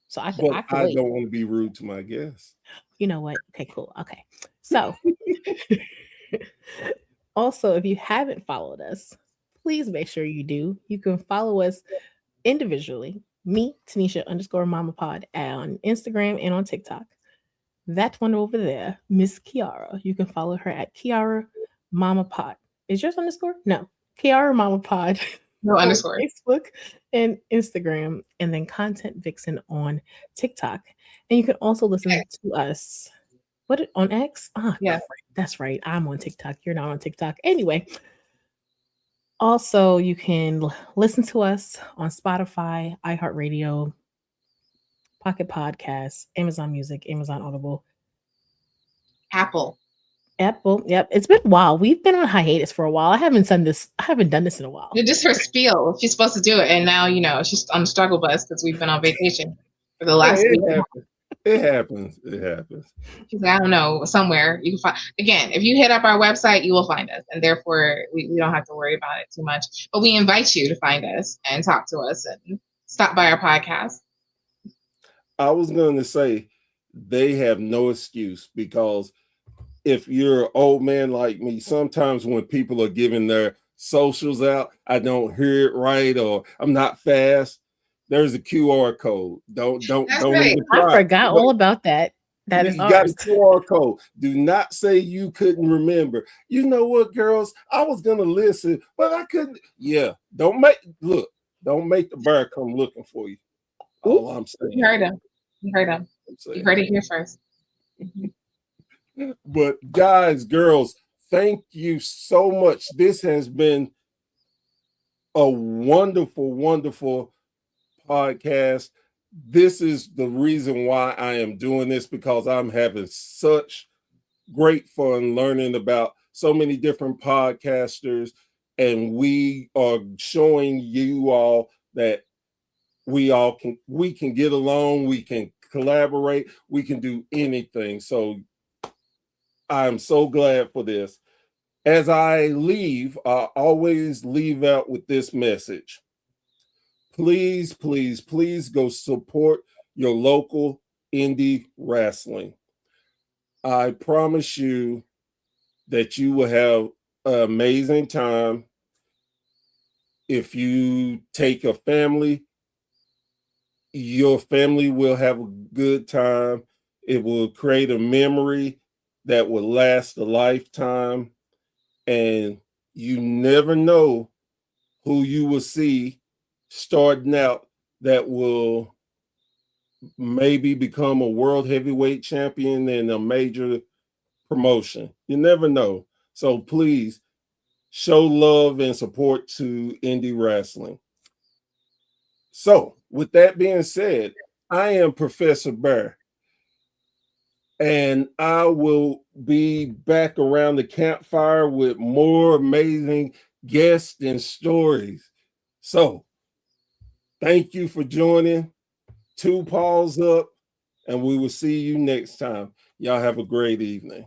So I don't want to be rude to my guests. You know what? Okay, cool. Okay. So also, if you haven't followed us, please make sure you do. You can follow us individually. Me, Tanisha_MamaPod on Instagram and on TikTok. That one over there, Miss Kiara. You can follow her at Kiara Mama Pod. Is yours underscore? No. Kiara Mama Pod. No underscore. Facebook and Instagram, and then Content Vixen on TikTok. And you can also listen to us. What, on X? Yeah, that's right. I'm on TikTok. You're not on TikTok. Anyway, also you can listen to us on Spotify, iHeartRadio, Pocket Podcasts, Amazon Music, Amazon Audible, Apple. Yep. It's been a while. We've been on hiatus for a while. I haven't done this in a while. It's just her spiel. She's supposed to do it, and now she's on the struggle bus because we've been on vacation for the last week. It happens. She's like, I don't know, somewhere you can find. Again, if you hit up our website, you will find us, and therefore we don't have to worry about it too much. But we invite you to find us and talk to us and stop by our podcast. I was going to say they have no excuse, because if you're an old man like me, sometimes when people are giving their socials out, I don't hear it right, or I'm not fast. There's a QR code. Don't right. I forgot all about that. That is ours. Got a QR code. Do not say you couldn't remember. You know what, girls? I was gonna listen, but I couldn't. Yeah, don't make the bear come looking for you. All I'm saying. You heard him. You heard it here first. But guys, girls, thank you so much. This has been a wonderful, wonderful podcast. This is the reason why I am doing this, because I'm having such great fun learning about so many different podcasters, and we are showing you all that we can get along, we can collaborate, we can do anything. So I'm so glad for this. As I leave, I always leave out with this message. Please, please, please go support your local indie wrestling. I promise you that you will have an amazing time. If you take a family, your family will have a good time. It will create a memory that will last a lifetime. And you never know who you will see starting out that will maybe become a world heavyweight champion in a major promotion. You never know. So please show love and support to indie wrestling. So with that being said, I am Professor Bear, and I will be back around the campfire with more amazing guests and stories. So thank you for joining. 2 paws up, and we will see you next time. Y'all have a great evening.